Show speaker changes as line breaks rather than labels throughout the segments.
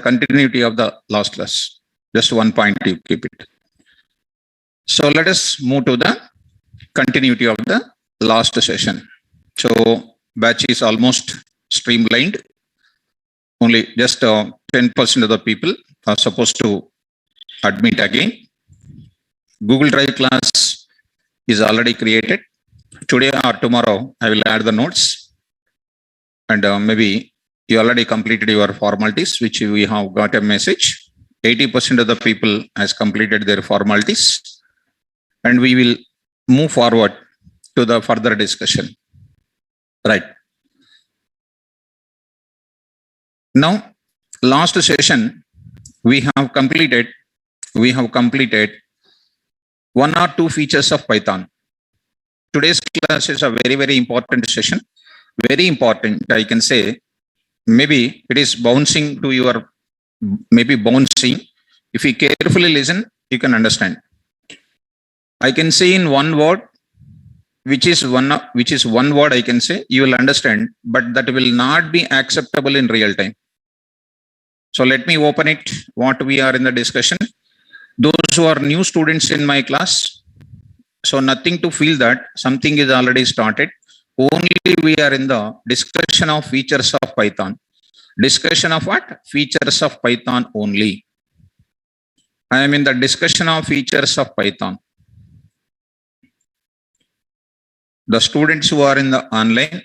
continuity of the last class. Just one point you keep it. So let us move to the continuity of the last session. So batch is almost streamlined. Only just 10% of the people are supposed to admit again. Google Drive class is already created. Today or tomorrow, I will add the notes. And maybe you already completed your formalities, which we have got a message. 80% of the people has completed their formalities. And we will move forward to the further discussion. Right. Now, last session, we have completed one or two features of Python. Today's class is a very, very important session. Very important, I can say. Maybe it is bouncing to your, maybe bouncing. If you carefully listen, you can understand. I can say in one word, which is one word I can say, you will understand, but that will not be acceptable in real time. So let me open it, what we are in the discussion. Those who are new students in my class, so nothing to feel that something is already started. Only we are in the discussion of features of Python. Discussion of what? Features of Python only. I am in the discussion of features of Python. The students who are in the online,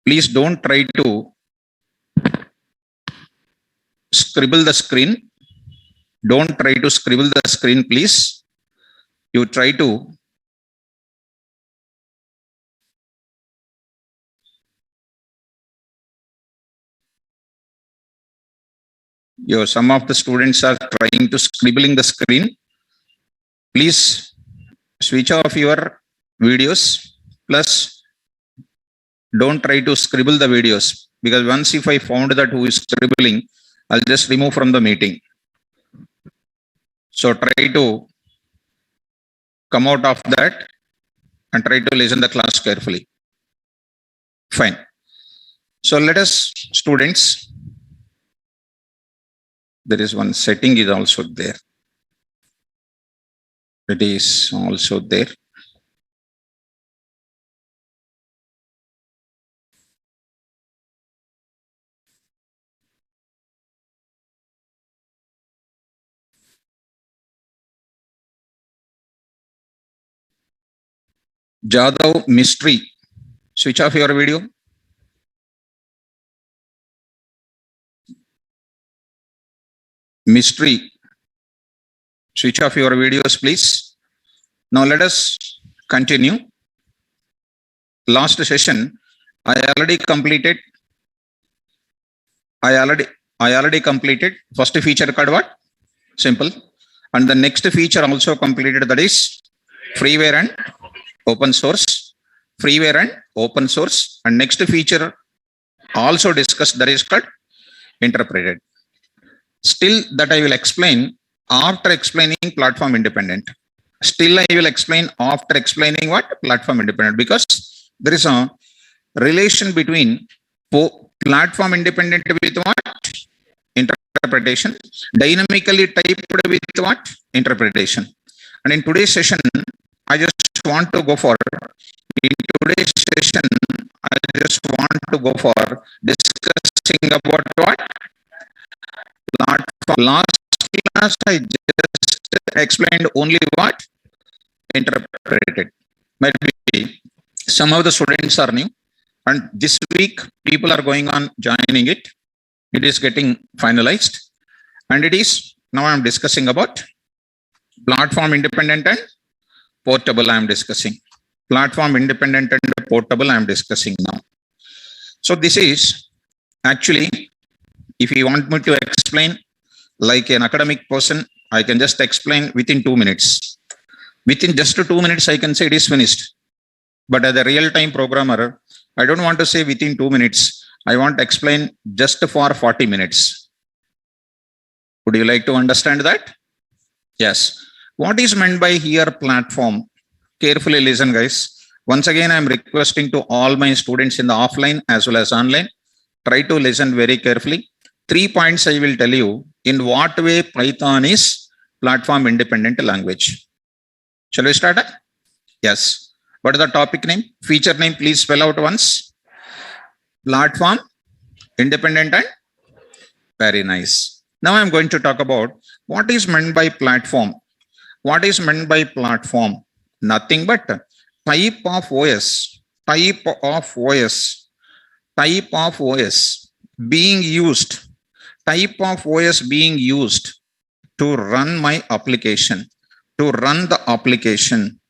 please don't try to scribble the screen. Don't try to scribble the screen, please. You try to some of the students are trying to scribbling the screen. Please switch off your videos, plus don't try to scribble the videos, because once if I found that who is scribbling, I'll just remove from the meeting. So try to come out of that and try to listen the class carefully. Fine. So let us, students, there is one setting is also there. It is also there. Jadhav Mystery, switch off your video. Mystery, switch off your videos, please. Now let us continue. Last session, I already completed first feature called what? Simple. And the next feature also completed, that is freeware and open source. Freeware and open source. And next feature also discussed, that is called interpreted. Still that I will explain after explaining platform independent. Still I will explain after explaining what? Platform independent, because there is a relation between platform independent with what? Interpretation. Dynamically typed with what? Interpretation. And in today's session, I just want to go for, discussing about what? Platform. Last class I just explained only what? Interpreted. Maybe some of the students are new, and this week people are going on joining it. It is getting finalized, and it is now I am discussing about platform independent and portable. I am discussing platform independent and portable. I am discussing now. So this is actually, if you want me to explain like an academic person, I can just explain within 2 minutes. Within just 2 minutes, I can say it is finished. But as a real-time programmer, I don't want to say within 2 minutes. I want to explain just for 40 minutes. Would you like to understand that? Yes. What is meant by here platform? Carefully listen, guys. Once again, I'm requesting to all my students in the offline as well as online. Try to listen very carefully. 3 points I will tell you in what way Python is platform independent language. Shall we start? Yes. What is the topic name? Feature name, please spell out once. Platform independent and very nice. Now I'm going to talk about what is meant by platform. What is meant by platform? Nothing but type of OS, type of OS, type of OS being used, type of OS being used to run my application, to run the application,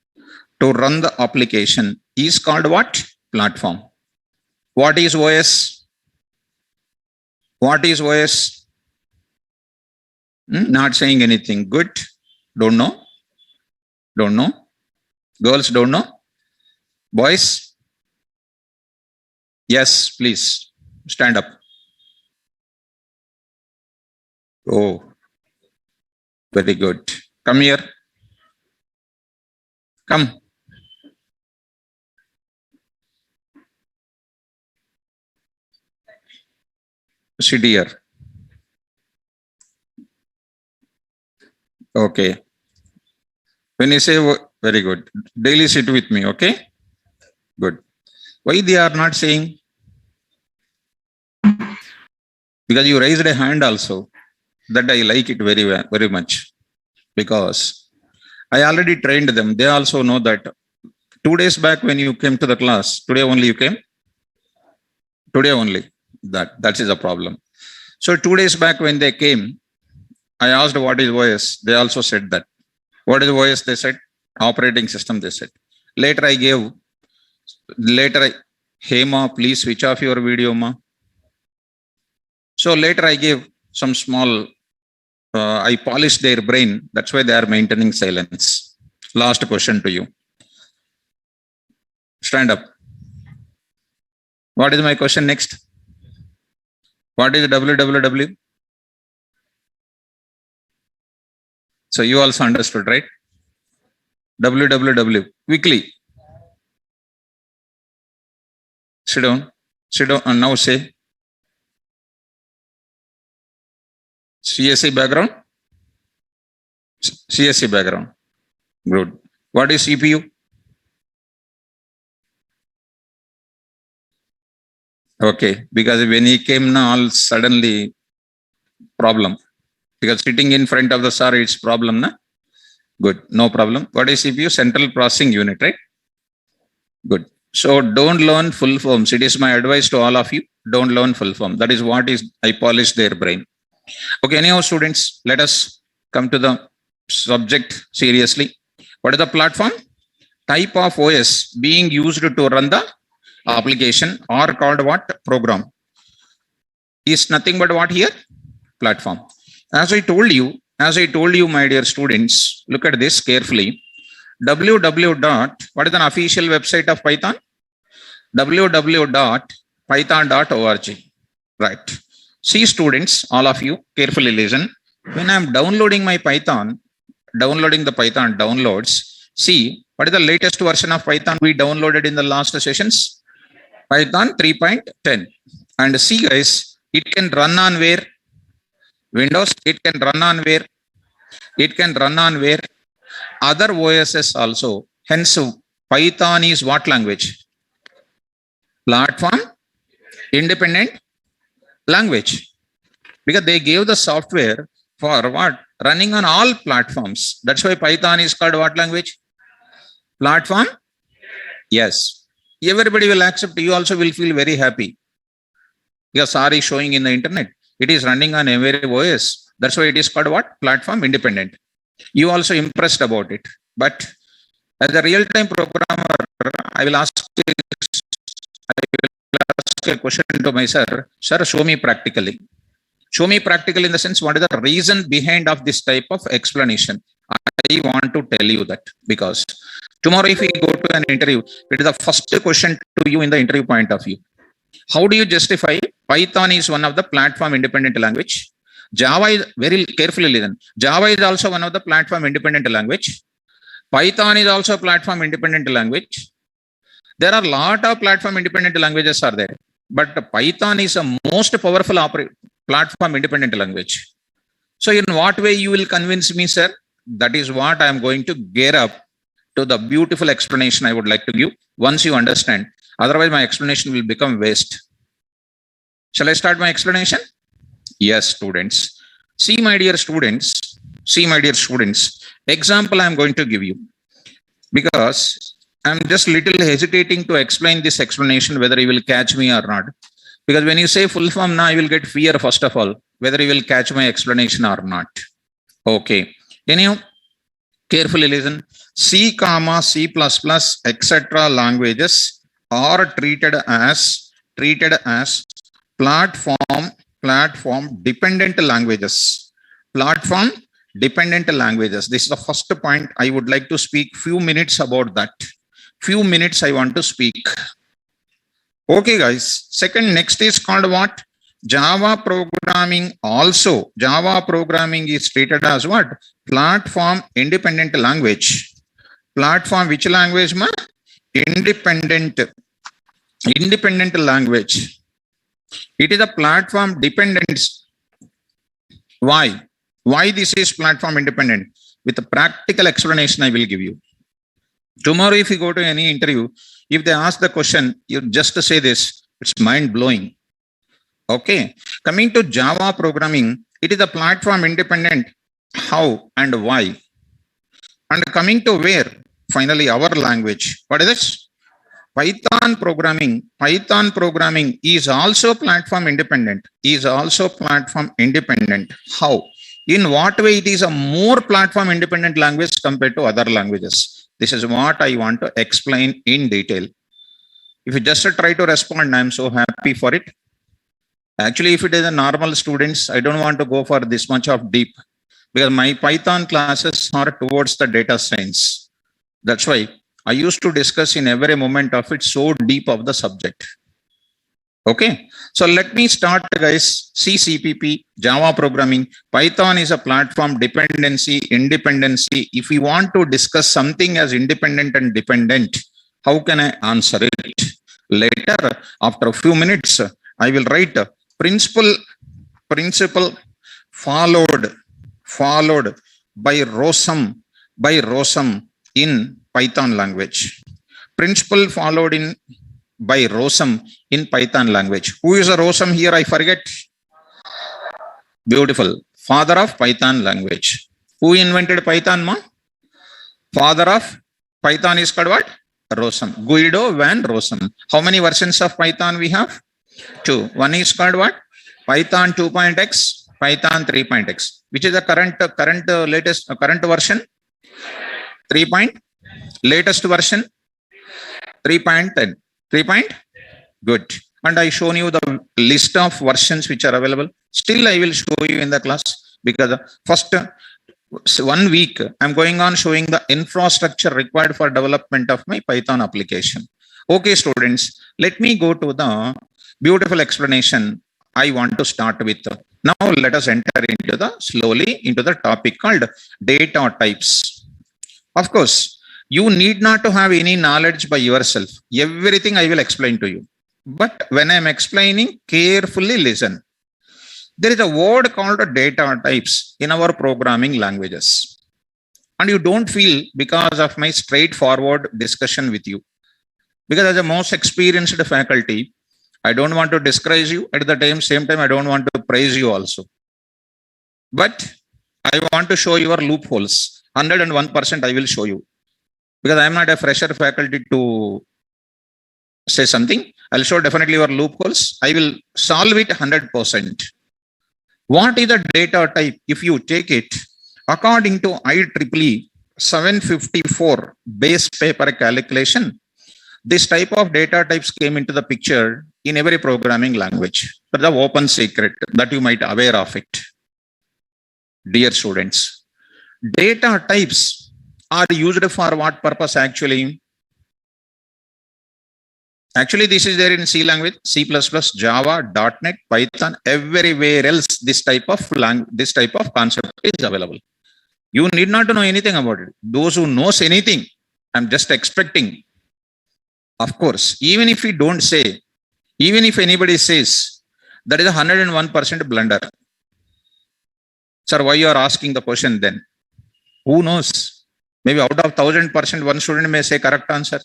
to run the application is called what? Platform. What is OS? What is OS? Not saying anything. Good. Don't know. Don't know. Girls don't know. Boys? Yes, please stand up. Oh, very good. Come here. Come. Sit here. Okay. When you say very good, daily sit with me, okay? Good. Why they are not saying? Because you raised a hand also. That I like it very well, very much. Because I already trained them. They also know that 2 days back when you came to the class, today only you came? Today only. That is a problem. So 2 days back when they came, I asked what is OS. They also said that. What is OS? They said operating system. They said. Later, hey ma, please switch off your video, ma. So later I gave some small. I polished their brain. That's why they are maintaining silence. Last question to you. Stand up. What is my question next? What is www? So you also understood, right? www. Quickly. Sit down. Sit down and now say. CSE background? CSE background. Good. What is CPU? Okay. Because when he came now, all suddenly problem. Because sitting in front of the sir, it's problem, na? Good. No problem. What is CPU? Central Processing Unit, right? Good. So don't learn full forms. It is my advice to all of you. Don't learn full form. That is what is I polish their brain. Okay, anyhow, students, let us come to the subject seriously. What is the platform? Type of OS being used to run the application or called what? Program. Is nothing but what here? Platform. As I told you, my dear students, look at this carefully. What is an official website of Python? www.python.org. Right. See students, all of you carefully listen. When I am downloading my Python, downloading the Python downloads, see what is the latest version of Python we downloaded in the last sessions? Python 3.10. And see guys, it can run on where? Windows. It can run on where? It can run on where? Other OSs also. Hence, Python is what language? Platform independent language. Because they gave the software for what? Running on all platforms. That's why Python is called what language? Platform? Yes. Everybody will accept. You also will feel very happy. Because R is showing in the internet. It is running on every OS. That's why it is called what? Platform independent. You also impressed about it. But as a real-time programmer, I will ask a question to my sir. Sir, show me practically. Show me practically in the sense, what is the reason behind of this type of explanation? I want to tell you that because tomorrow if we go to an interview, it is the first question to you in the interview point of view. How do you justify Python is one of the platform independent language? Java is, very carefully listen, Java is also one of the platform independent language. Python is also a platform independent language. There are a lot of platform independent languages are there. but Python is a most powerful platform independent language. So in what way you will convince me, sir? That is what I am going to gear up to the beautiful explanation I would like to give once you understand. Otherwise, my explanation will become waste. Shall I start my explanation? Yes, students. See, my dear students, example I am going to give you, because I'm just little hesitating to explain this explanation, whether you will catch me or not. Because when you say full form, now I will get fear, first of all, whether you will catch my explanation or not. Okay. Anyhow, carefully listen. C, C++, etc. languages are treated as platform dependent languages. Platform dependent languages. This is the first point. I would like to speak few minutes about that. Few minutes I want to speak. Okay, guys. Second, next is called what? Java programming. Also, Java programming is treated as what? Platform independent language. Platform which language, ma? Independent language. It is a platform dependence. Why? Why this is platform independent? With a practical explanation I will give you. Tomorrow, if you go to any interview, if they ask the question, you just say this, it's mind blowing. Okay. Coming to Java programming, it is a platform independent. How and why? And coming to where? Finally, our language. What is this? Python programming is also platform independent. How? In what way it is a more platform independent language compared to other languages? This is what I want to explain in detail. If you just try to respond, I am so happy for it. Actually, if it is a normal students, I don't want to go for this much of deep, because my Python classes are towards the data science. That's why I used to discuss in every moment of it so deep of the subject. Okay. So let me start, guys. CPP, Java programming. Python is a platform independency. If we want to discuss something as independent and dependent, how can I answer it? Later, after a few minutes, I will write principle followed by ROSM in Python language. Principle followed by ROSM in Python language. Who is a ROSM here? I forget. Beautiful. Father of Python language. Who invented Python, ma? Father of Python is called what? ROSM. Guido van Rossum. How many versions of Python we have? 2. One is called what? Python 2.x, Python 3.x. Which is the current version? 3. Latest version? 3.10. 3. Good. And I shown you the list of versions which are available. Still, I will show you in the class, because first 1 week I'm going on showing the infrastructure required for development of my Python application. Okay, students, let me go to the beautiful explanation I want to start with. Now let us enter slowly into the topic called data types. Of course, you need not to have any knowledge by yourself. Everything I will explain to you. But when I'm explaining, carefully listen. There is a word called data types in our programming languages. And you don't feel because of my straightforward discussion with you. Because as a most experienced faculty, I don't want to discourage you. At the same time, I don't want to praise you also. But I want to show your loopholes. 101% I will show you. Because I am not a fresher faculty to say something. I'll show definitely your loopholes. I will solve it 100%. What is the data type? If you take it according to IEEE 754 base paper calculation, this type of data types came into the picture in every programming language. That's the open secret that you might aware of it. Dear students, data types are used for what purpose actually? Actually, this is there in C language, C++, Java, .NET, Python, everywhere else this type of concept is available. You need not to know anything about it. Those who knows anything, I'm just expecting. Of course, even if we don't say, Even if anybody says that is a 101% blunder. Sir, why you are asking the question then? Who knows? Maybe out of 1000%, one student may say correct answer.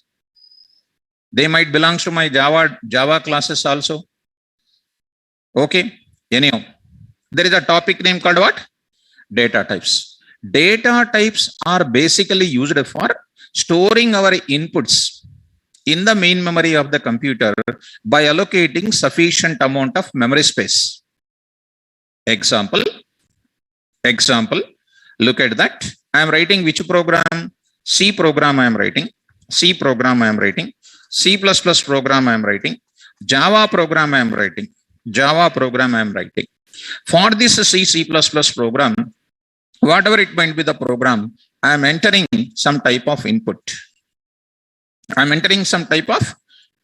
They might belong to my Java classes also. Okay. Anyhow, there is a topic name called what? Data types. Data types are basically used for storing our inputs in the main memory of the computer by allocating sufficient amount of memory space. Example, look at that. I am writing which program? C program I am writing. C program I am writing. C++ program I am writing. Java program I am writing. Java program I am writing. For this C++ program, whatever it might be the program, I am entering some type of input. I am entering some type of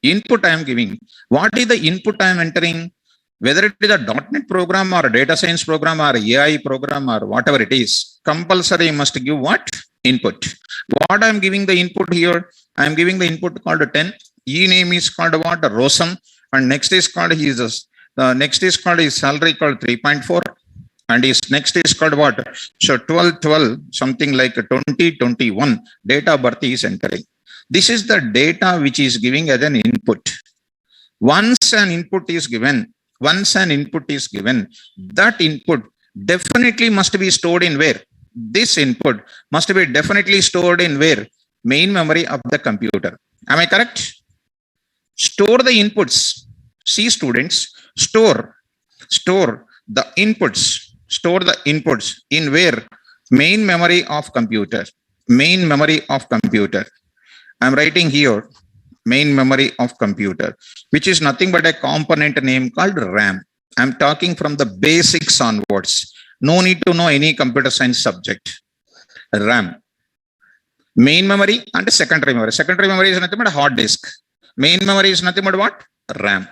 input I am giving. What is the input I am entering? Whether it is a .NET program or a data science program or AI program or whatever it is, compulsory must give what? Input. What I am giving the input here? I am giving the input called 10. E name is called what? Rosam. And next is called his salary called 3.4. And his next is called what? So 12, something like 2021 date of birth is entering. This is the data which is giving as an input. Once an input is given, that input definitely must be stored in where? This input must be definitely stored in where? Main memory of the computer. Am I correct? Store the inputs. See students, store the inputs in where? Main memory of computer. Main memory of computer. I'm writing here main memory of computer, which is nothing but a component name called RAM. I'm talking from the basics onwards. No need to know any computer science subject. RAM. Main memory and secondary memory. Secondary memory is nothing but a hard disk. Main memory is nothing but what? RAM.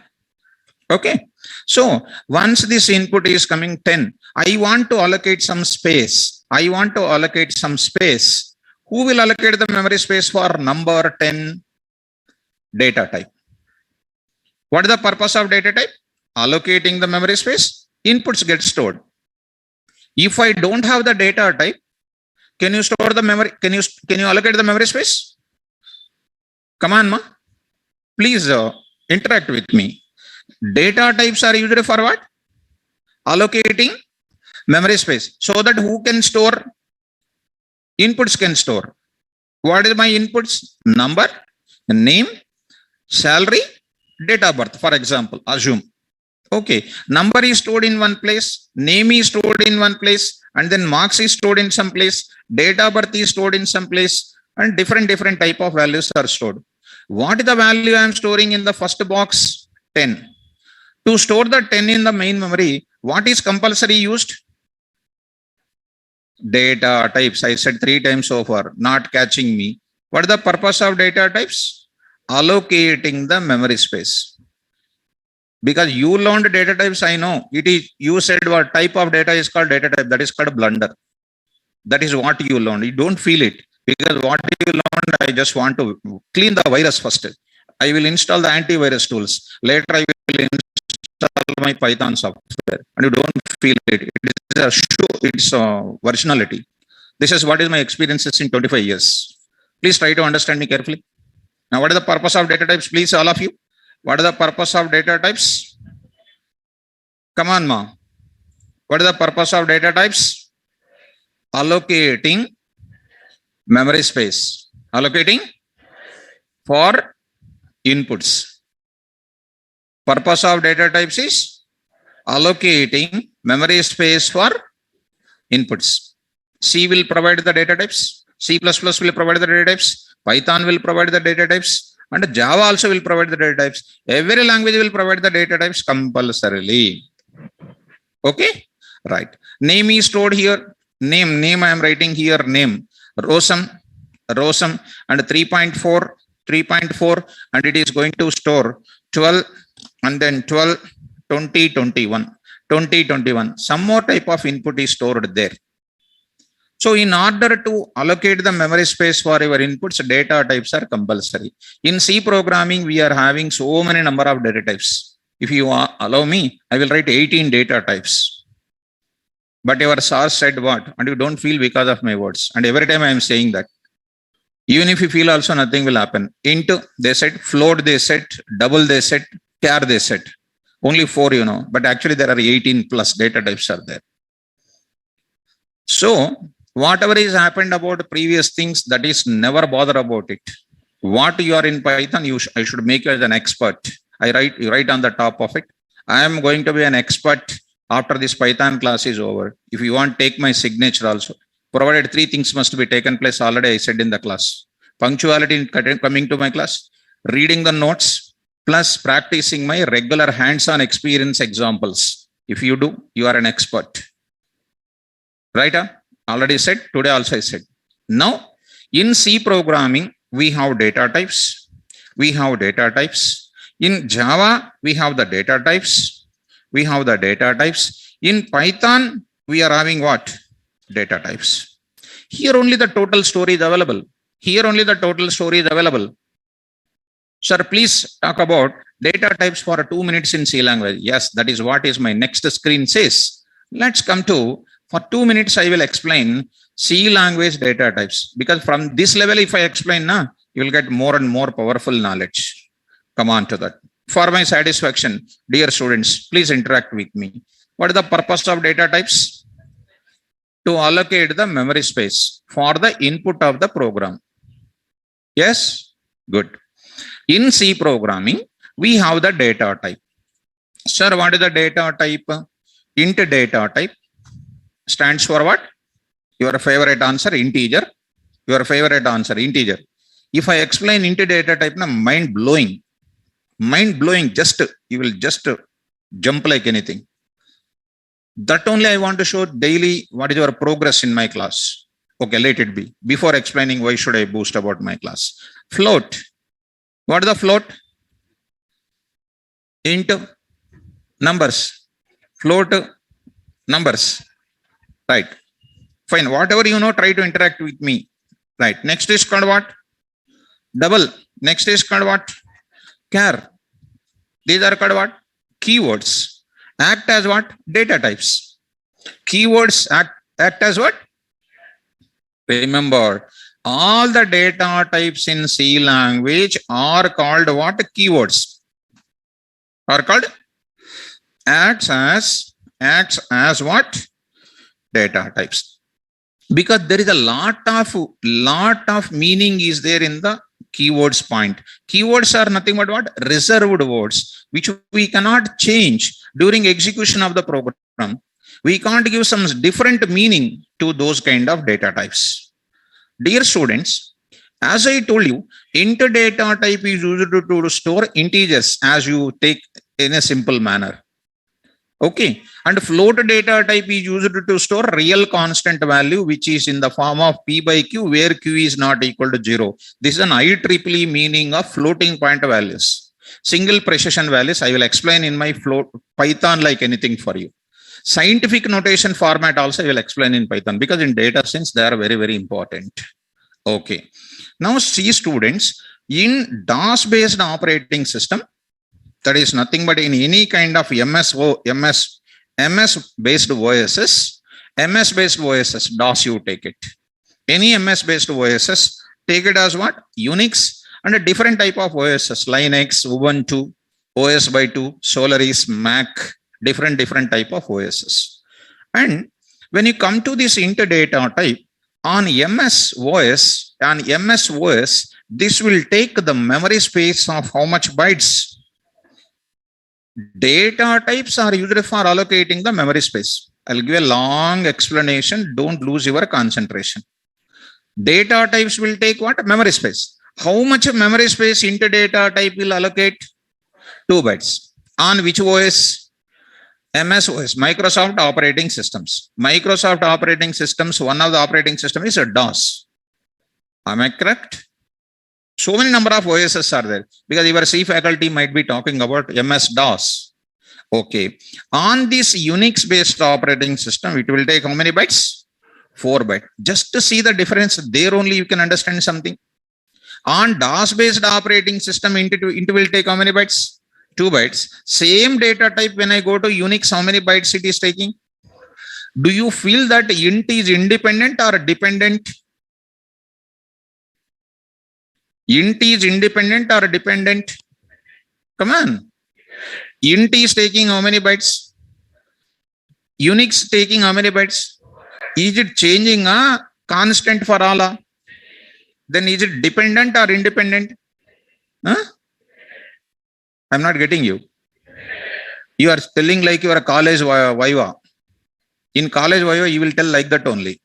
Okay. So once this input is coming 10, I want to allocate some space. Who will allocate the memory space for number 10? Data type. What is the purpose of data type? Allocating the memory space. Inputs get stored. If I don't have the data type, can you store the memory? Can you allocate the memory space? Come on, ma. Please interact with me. Data types are used for what? Allocating memory space. So that who can store? Inputs can store. What is my inputs? Number, name, salary, date of birth, for example, assume. Okay, number is stored in one place, name is stored in one place, and then marks is stored in some place, date of birth is stored in some place, and different type of values are stored. What is the value I am storing in the first box? 10. To store the 10 in the main memory, what is compulsory used? Data types. I said 3 times so far, not catching me. What is the purpose of data types? Allocating the memory space. Because you learned data types, I know. It is, you said what type of data is called data type. That is called blunder. That is what you learned. You don't feel it. Because what you learned, I just want to clean the virus first. I will install the antivirus tools. Later, I will install my Python software. And you don't feel it. It's a versionality. This is what is my experiences in 25 years. Please try to understand me carefully. Now, what is the purpose of data types? Please, all of you. What is the purpose of data types? Come on, ma. What is the purpose of data types? Allocating memory space. Allocating for inputs. Purpose of data types is allocating memory space for inputs. C will provide the data types. C++ will provide the data types. Python will provide the data types. And Java also will provide the data types. Every language will provide the data types compulsorily. Okay? Right. Name is stored here. Name I am writing here. Name. Rosam. And 3.4. And it is going to store 12. And then 12, 2021. Some more type of input is stored there. So in order to allocate the memory space for your inputs, data types are compulsory. In C programming, we are having so many number of data types. If you allow me, I will write 18 data types. But your sir said what? And you don't feel because of my words. And every time I am saying that. Even if you feel also, nothing will happen. Int, they said. Float, they said. Double, they said. Char, they said. Only 4, you know. But actually, there are 18 plus data types are there. So, whatever is happened about previous things, that is never bother about it. What you are in Python, I should make you as an expert. You write on the top of it. I am going to be an expert after this Python class is over. If you want, take my signature also. Provided 3 things must be taken place already, I said in the class. Punctuality in coming to my class, reading the notes, plus practicing my regular hands-on experience examples. If you do, you are an expert. Right? Already said, today also I said. Now, in C programming, we have data types. In Java, we have the data types. In Python, we are having what? Data types. Here only the total story is available. Sir, please talk about data types for 2 minutes in C language. Yes, that is what is my next screen says. Let's come to, for 2 minutes, I will explain C language data types. Because from this level, if I explain now, you will get more and more powerful knowledge. Come on to that. For my satisfaction, dear students, please interact with me. What is the purpose of data types? To allocate the memory space for the input of the program. Yes? Good. In C programming, we have the data type. Sir, what is the data type? Int data type stands for what? Your favorite answer, integer. If I explain int data type, mind blowing, you will just jump like anything. That only I want to show daily what is your progress in my class. Okay, let it be. Before explaining why should I boost about my class. Float. What is the float? Int numbers. Float numbers. Right. Fine. Whatever you know, try to interact with me. Right. Next is called what? Double. Next is called what? Char. These are called what? Keywords. Act as what? Data types. Keywords act as what? Remember, all the data types in C language are called what? Keywords. Are called? Acts as what? Data types. Because there is a lot of meaning is there in the keywords point. Keywords are nothing but what? Reserved words, which we cannot change during execution of the program. We can't give some different meaning to those kind of data types. Dear students, as I told you, int data type is used to store integers as you take in a simple manner. Okay. And float data type is used to store real constant value, which is in the form of P by Q, where Q is not equal to 0. This is an IEEE meaning of floating point values. Single precision values, I will explain in my Python like anything for you. Scientific notation format also I will explain in Python, because in data science, they are very, very important. Okay. Now see students, in DOS-based operating system, that is nothing but in any kind of MS-based OSS, DOS you take it. Any MS-based OSS, take it as what? Unix, and a different type of OSS, Linux, Ubuntu, OS by 2, Solaris, Mac, different type of OSS. And when you come to this int data type, on MS OS, this will take the memory space of how much bytes? Data types are used for allocating the memory space. I'll give a long explanation. Don't lose your concentration. Data types will take what? Memory space. How much memory space int data type will allocate? 2 bytes. On which OS? MS OS, Microsoft Operating Systems. Microsoft Operating Systems, one of the operating system is a DOS. Am I correct? So many number of OSs are there, because your C faculty might be talking about MS-DOS. Okay. On this Unix-based operating system, it will take how many bytes? 4 bytes. Just to see the difference, there only you can understand something. On DOS-based operating system, it will take how many bytes? 2 bytes. Same data type, when I go to Unix, how many bytes it is taking? Do you feel that int is independent or dependent? Int is independent or dependent? Come on. Int is taking how many bytes? Unix taking how many bytes? Is it changing a constant for all? Then is it dependent or independent? Huh? I'm not getting you. You are telling like you are a college viva. In college viva, you will tell like that only.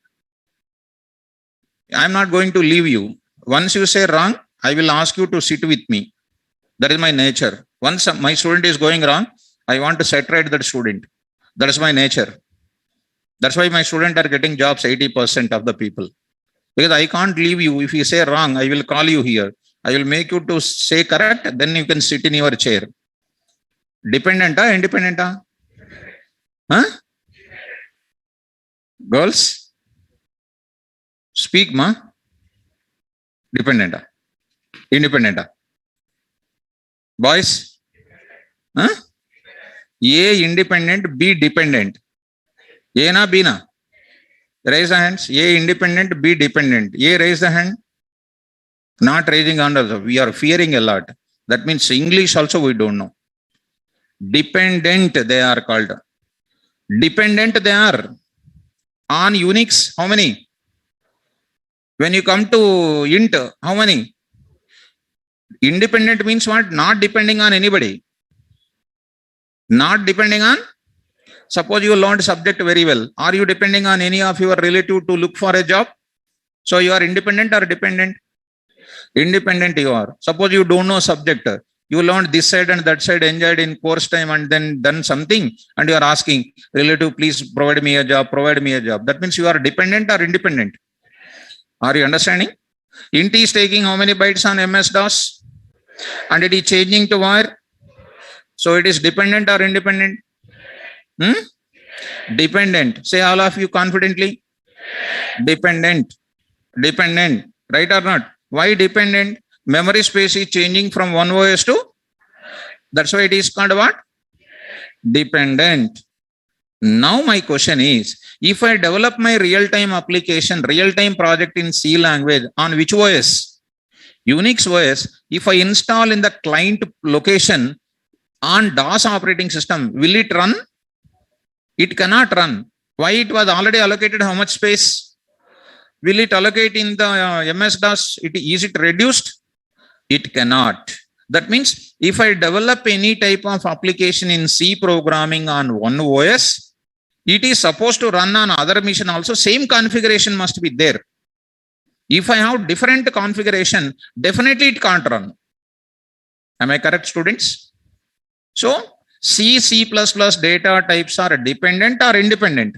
I'm not going to leave you. Once you say wrong, I will ask you to sit with me. That is my nature. Once my student is going wrong, I want to saturate that student. That is my nature. That's why my students are getting jobs 80% of the people. Because I can't leave you. If you say wrong, I will call you here. I will make you to say correct, then you can sit in your chair. Dependent or independent? Huh? Girls? Speak, ma. Dependent. Independent. Boys? Huh? A independent, B dependent. A na, B na? Raise the hands. A independent, B dependent. A raise the hand. Not raising hand also. We are fearing a lot. That means English also we don't know. Dependent they are called. Dependent they are. On Unix, how many? When you come to int, how many? Independent means what? Not depending on anybody. Not depending on. Suppose you learned subject very well. Are you depending on any of your relative to look for a job? So you are independent or dependent? Independent you are. Suppose you don't know subject. You learned this side and that side, enjoyed in course time and then done something and you are asking, relative, please provide me a job, provide me a job. That means you are dependent or independent. Are you understanding? Int is taking how many bytes on MS-DOS? And it is changing to where? So it is dependent or independent? Dependent. Say all of you confidently. Dependent. Dependent. Right or not? Why dependent? Memory space is changing from one OS to. That's why it is called what? Dependent. Now my question is, if I develop my real-time application, real-time project in C language on which OS? Unix OS. If I install in the client location on DOS operating system, will it run? It cannot run. Why? It was already allocated how much space? Will it allocate in the MS-DOS? Is it reduced? It cannot. That means if I develop any type of application in C programming on one OS, it is supposed to run on other machine also. Same configuration must be there. If I have different configuration, definitely it can't run. Am I correct, students? So C, C++ data types are dependent or independent?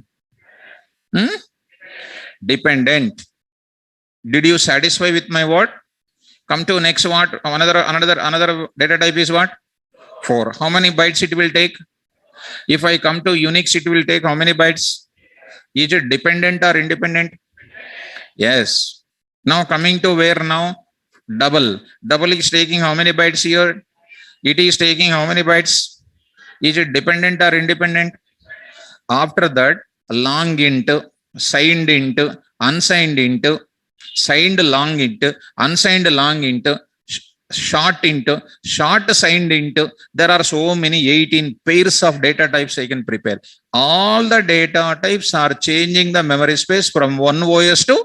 Dependent. Did you satisfy with my word? Come to next what? Another data type is what? 4. How many bytes it will take? If I come to Unix, it will take how many bytes? Is it dependent or independent? Yes. Now coming to where now? Double. Double is taking how many bytes here? It is taking how many bytes? Is it dependent or independent? After that, long int, signed int, unsigned int, signed long int, unsigned long int, short int, short signed int. There are so many 18 pairs of data types I can prepare. All the data types are changing the memory space from one OS to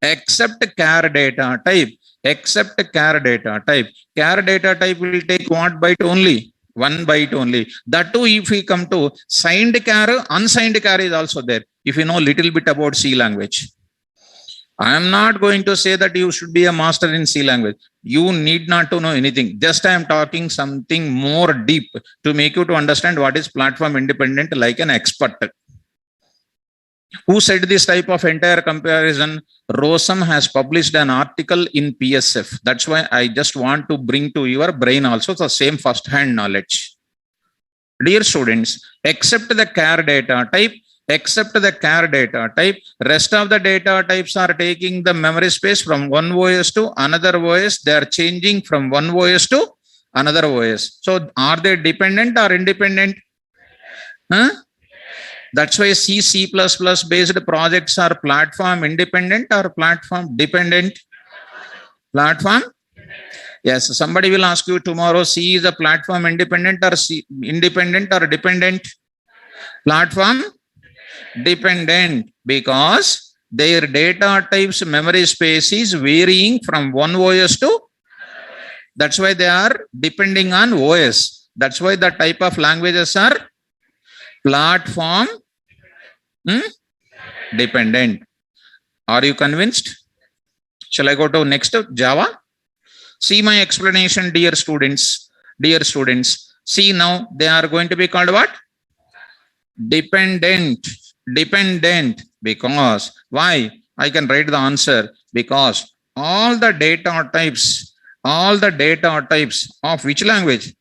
except char data type. Except char data type. Char data type will take what byte only? 1 byte only. That too, if we come to signed char, unsigned char is also there. If you know little bit about C language. I am not going to say that you should be a master in C language. You need not to know anything. Just I am talking something more deep to make you to understand what is platform independent like an expert. Who said this type of entire comparison? Rosam has published an article in PSF. That's why I just want to bring to your brain also the same first-hand knowledge. Dear students, except the char data type, rest of the data types are taking the memory space from one OS to another OS. They are changing from one OS to another OS. So are they dependent or independent? Huh? That's why C++ based projects are platform independent or platform dependent? Platform? Yes, somebody will ask you tomorrow, C is a platform independent or independent or dependent? Platform dependent, because their data types memory space is varying from one OS to, that's why they are depending on OS. That's why the type of languages are platform dependent. Are you convinced? Shall I go to next Java? See my explanation, dear students. Dear students, see now they are going to be called what? Dependent. Dependent. Because why? I can write the answer. Because all the data types of which language?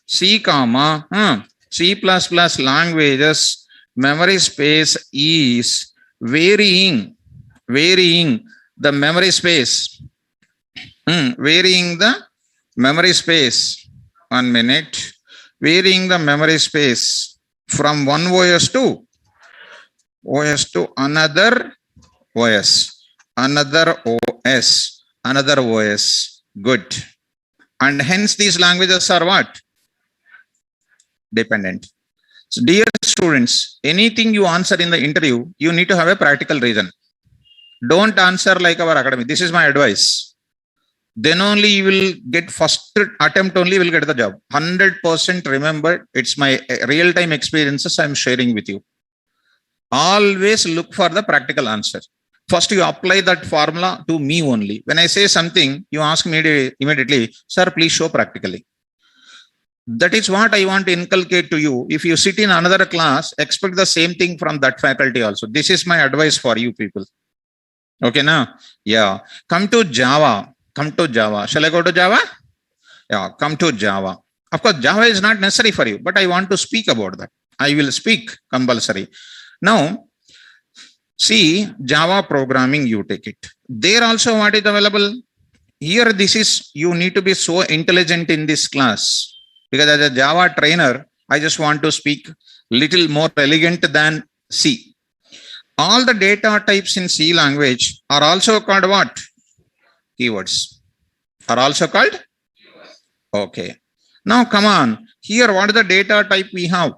C comma C++ languages memory space is varying the memory space. Varying the memory space. 1 minute. Varying the memory space from one OS to another OS. Another OS. Good. And hence these languages are what? Dependent. So dear students, anything you answer in the interview, you need to have a practical reason. Don't answer like our academy. This is my advice. Then only you will get, first attempt only will get the job. 100% remember, it's my real-time experiences I'm sharing with you. Always look for the practical answer. First you apply that formula to me only. When I say something, you ask me immediately, sir, please show practically. That is what I want to inculcate to you. If you sit in another class, expect the same thing from that faculty also. This is my advice for you people. Okay, now? Yeah. Come to Java. Shall I go to Java? Yeah, come to Java. Of course, Java is not necessary for you, but I want to speak about that. I will speak compulsory. Now, see, Java programming, you take it. There also what is available? Here, this is, you need to be so intelligent in this class. Because as a Java trainer, I just want to speak little more elegant than C. All the data types in C language are also called what? Keywords. Are also called? Okay. Now come on. Here, what is the data type we have?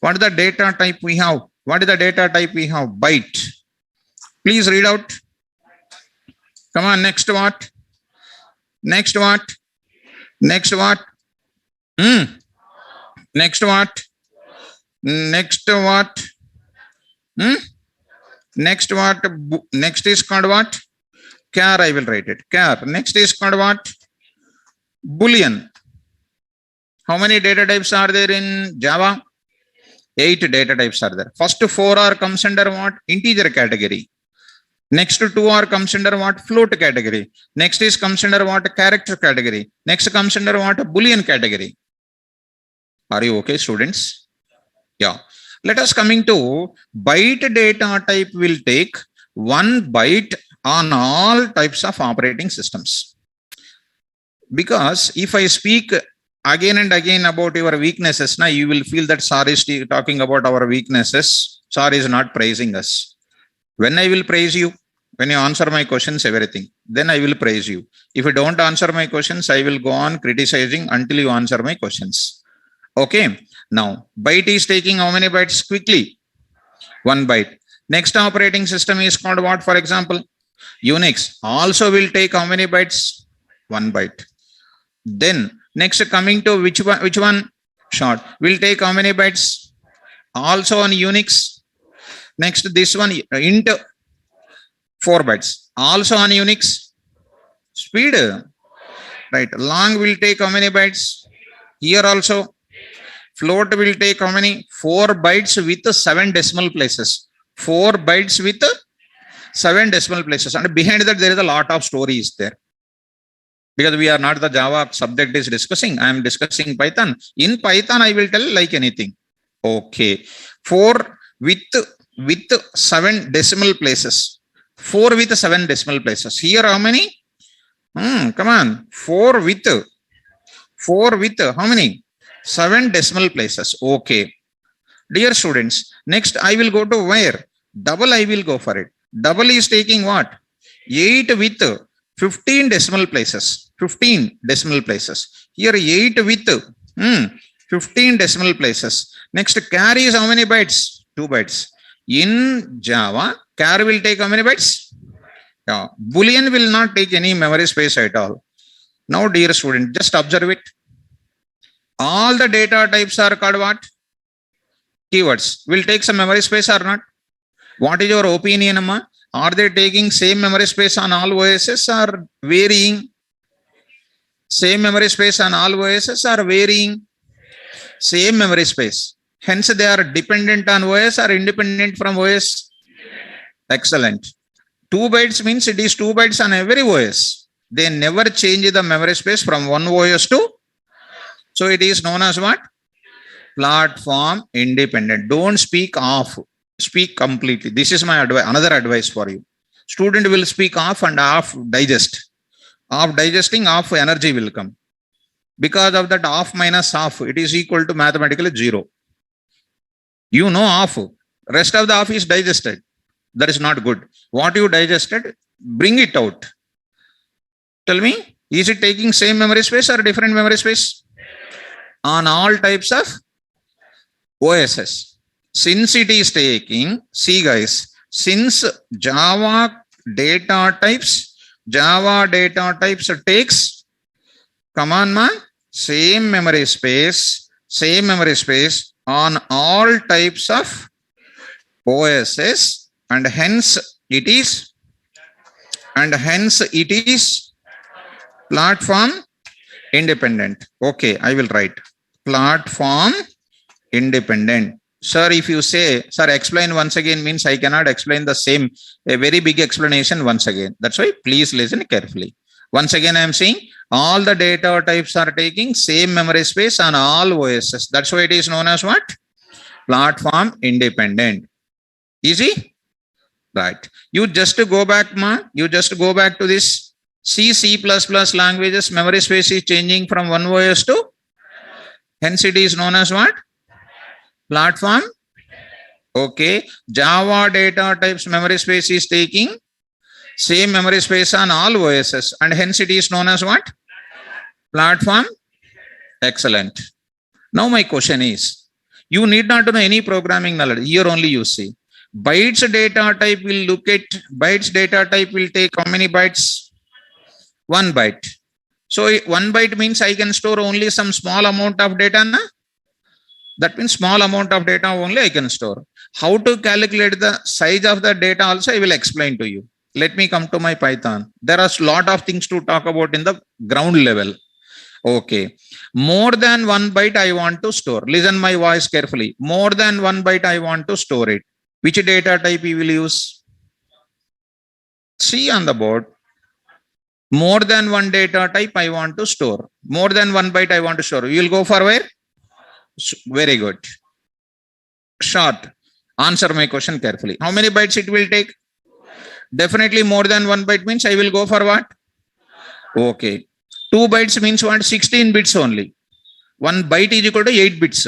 What is the data type we have? What is the data type we have? Byte. Please read out. Come on, next what? Next what? Next what? Next what? Next what? Next what? Next is called what? Char, I will write it. Char. Next is called what? Boolean. How many data types are there in Java? 8 data types are there. First 4 are comes under what? Integer category. Next 2 are comes under what? Float category. Next is comes under what? Character category. Next comes under what? Boolean category. Are you okay, students? Yeah. Let us coming to byte data type will take 1 byte on all types of operating systems. Because if I speak again and again about your weaknesses, now you will feel that Sir is talking about our weaknesses. Sir is not praising us. When I will praise you, when you answer my questions, everything, then I will praise you. If you don't answer my questions, I will go on criticizing until you answer my questions. Okay. Now, byte is taking how many bytes? Quickly. 1 byte. Next operating system is called what? For example, Unix also will take how many bytes? 1 byte. Then next coming to which one? Short. Will take how many bytes? Also on Unix. Next this one, int 4 bytes. Also on Unix. Speed. Right. Long will take how many bytes? Here also. Float will take how many? 4 bytes with 7 decimal places. 4 bytes with 7 decimal places. And behind that, there is a lot of stories there. Because we are not the Java subject is discussing. I am discussing Python. In Python, I will tell like anything. Okay. 4 with 7 decimal places. 4 with 7 decimal places. Here how many? Come on. 4 4 with how many? 7 decimal places. Okay. Dear students, next I will go to where? Double I will go for it. Double is taking what? 8 with 15 decimal places. 15 decimal places. Here 8 with 15 decimal places. Next carry is how many bytes? 2 bytes. In Java, carry will take how many bytes? Yeah. Boolean will not take any memory space at all. Now, dear student, just observe it. All the data types are called what? Keywords. Will take some memory space or not? What is your opinion, Amma? Are they taking same memory space on all OSs or varying? Same memory space on all OSs or varying? Same memory space. Hence, they are dependent on OS or independent from OS? Excellent. 2 bytes means it is 2 bytes on every OS. They never change the memory space from one OS to. So it is known as what? Platform independent. Don't speak off. Speak completely. This is my advice. Another advice for you. Student will speak off and off digest. Off digesting, off energy will come. Because of that off minus off, it is equal to mathematically 0. You know off. Rest of the off is digested. That is not good. What you digested, bring it out. Tell me, is it taking same memory space or different memory space? On all types of OSs. Since it is taking, see guys, since Java data types takes, come on man, same memory space on all types of OSs, and hence it is platform independent. Okay, I will write platform independent. Sir, if you say, sir, explain once again means I cannot explain the same, a very big explanation once again. That's why please listen carefully. Once again, I am saying all the data types are taking same memory space on all OSs. That's why it is known as what? Platform independent. Easy? Right. You just go back, you just go back to this C++ languages. Memory space is changing from one OS to, hence it is known as what? Platform. Okay. Java data types memory space is taking same memory space on all OSs, and hence it is known as what? Platform. Excellent. Now my question is, you need not to know any programming knowledge. Here only you see. Bytes data type will look at, bytes data type will take how many bytes? 1 byte. So 1 byte means I can store only some small amount of data. Na? That means small amount of data only I can store. How to calculate the size of the data also I will explain to you. Let me come to my Python. There are a lot of things to talk about in the ground level. Okay. More than 1 byte I want to store. Listen my voice carefully. More than 1 byte I want to store it. Which data type you will use? See on the board. More than 1 data type I want to store. More than 1 byte I want to store. You will go for where? Very good. Short. Answer my question carefully. How many bytes it will take? Definitely more than 1 byte means I will go for what? Okay. 2 bytes means what? 16 bits only. 1 byte is equal to 8 bits.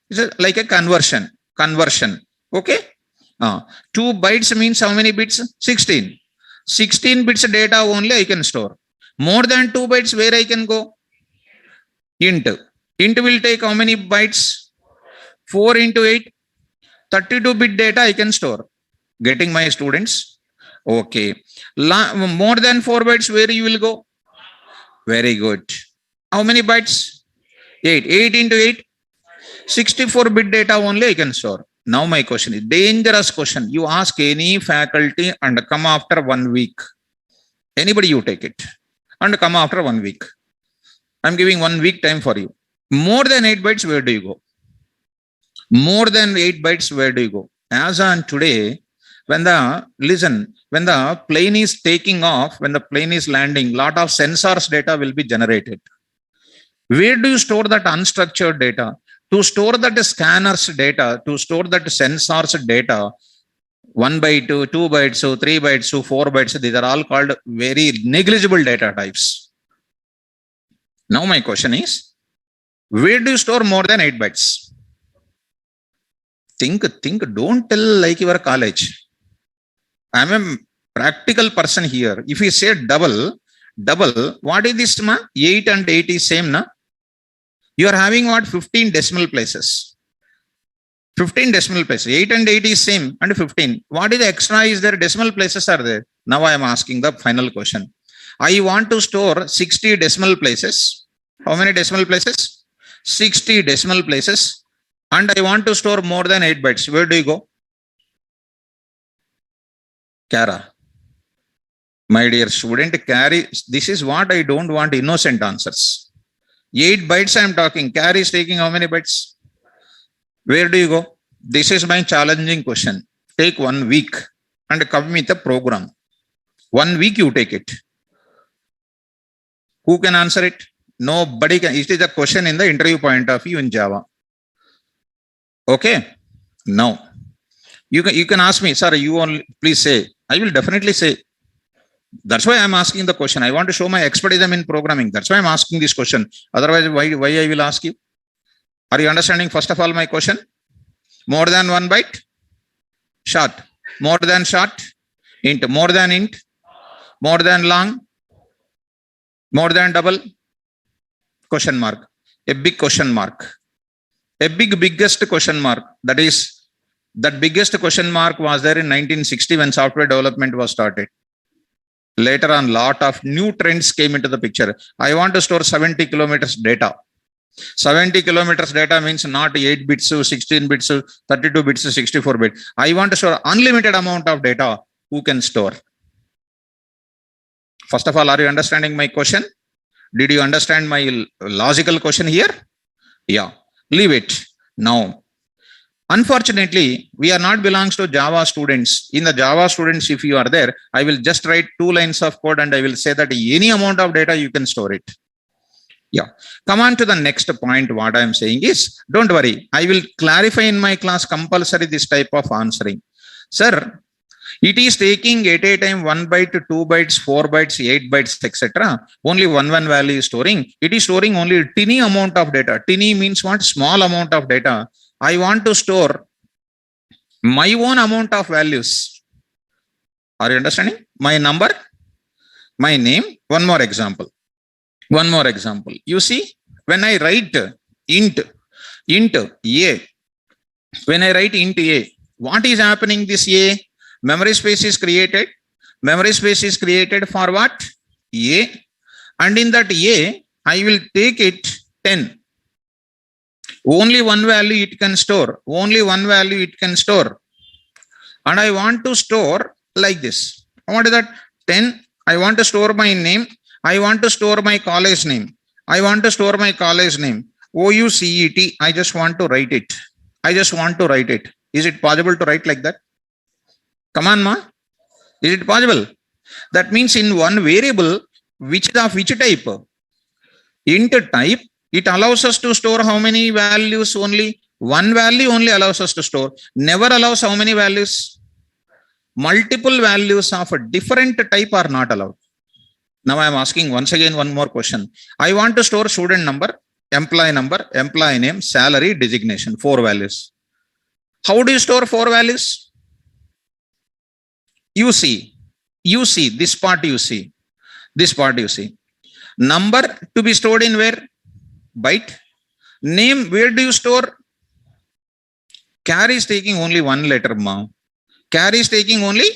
It's like a conversion. Okay. 2 bytes means how many bits? 16. 16 bits data only I can store. More than 2 bytes where I can go? Int. Int will take how many bytes? 4 into 8. 32-bit data I can store. Getting my students? Okay. More than 4 bytes where you will go? Very good. How many bytes? 8. 8 into 8. 64-bit data only I can store. Now my question is dangerous question. You ask any faculty and come after 1 week. Anybody you take it and come after 1 week. I'm giving 1 week time for you. More than 8 bytes, where do you go? More than 8 bytes, where do you go? As on today, when the plane is taking off, when the plane is landing, lot of sensors data will be generated. Where do you store that unstructured data? To store that scanners data, to store that sensors data, 1 byte, 2 bytes, 3 bytes, 4 bytes, these are all called very negligible data types. Now my question is, where do you store more than 8 bytes? Think, don't tell like your college. I'm a practical person here. If you say double, what is this, ma? 8 and 8 is same, na? You are having what? 15 decimal places. 15 decimal places. 8 and 8 is same and 15. What is the extra? Is there decimal places are there? Now I am asking the final question. I want to store 60 decimal places. How many decimal places? 60 decimal places. And I want to store more than 8 bytes. Where do you go? Kara. My dear student, carry. This is what I don't want innocent answers. 8 bytes I am talking. Carry is taking how many bytes? Where do you go? This is my challenging question. Take 1 week and come with a program. 1 week you take it. Who can answer it? Nobody can. It is a question in the interview point of view in Java. Okay. Now, you can ask me, sir, you only please say. I will definitely say. That's why I'm asking the question. I want to show my expertise in programming. That's why I'm asking this question. Otherwise, why I will ask you? Are you understanding first of all my question? More than 1 byte? Short. More than short? Int. More than int? More than long? More than double? Question mark. A big question mark. A biggest question mark. That biggest question mark was there in 1960 when software development was started. Later on, lot of new trends came into the picture. I want to store 70 kilometers data. 70 kilometers data means not 8 bits, 16 bits, 32 bits, 64 bits. I want to store unlimited amount of data. Who can store? First of all, are you understanding my question? Did you understand my logical question here? Yeah. Leave it. Now, unfortunately, we are not belongs to Java students. In the Java students, if you are there, I will just write 2 lines of code and I will say that any amount of data you can store it. Yeah. Come on to the next point. What I am saying is, don't worry. I will clarify in my class compulsory this type of answering. Sir, it is taking at a time 1 byte, 2 bytes, 4 bytes, 8 bytes, etc. Only one value is storing. It is storing only a tiny amount of data. Tiny means what? Small amount of data. I want to store my own amount of values. Are you understanding? My number, my name. One more example. You see, when I write int a, when I write int a, what is happening? This a, memory space is created. Memory space is created for what? A. And in that a, I will take it 10. Only one value it can store. Only one value it can store. And I want to store like this. What is that? 10. I want to store my name. I want to store my college name. I want to store my college name. OUCET. I just want to write it. Is it possible to write like that? Come on, ma. Is it possible? That means in one variable, which is of which type? Int type. It allows us to store how many values? Only one value only allows us to store. Never allows how many values? Multiple values of a different type are not allowed. Now I am asking once again one more question. I want to store student number, employee name, salary, designation, 4 values. How do you store 4 values? You see this part you see. Number to be stored in where? Byte. Name, where do you store? Carry is taking only 1 letter, ma. Carry is taking only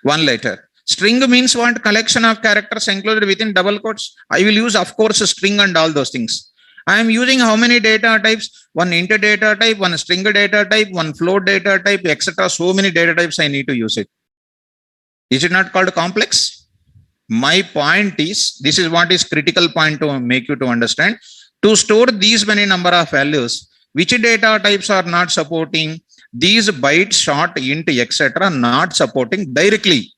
1 letter. String means what? Collection of characters enclosed within double quotes. I will use, of course, a string and all those things. I am using how many data types? 1 int data type, 1 string data type, 1 float data type, etc. So many data types I need to use it. Is it not called complex? My point is, this is what is critical point to make you to understand. To store these many number of values, which data types are not supporting? These byte, short, int, etc. not supporting directly.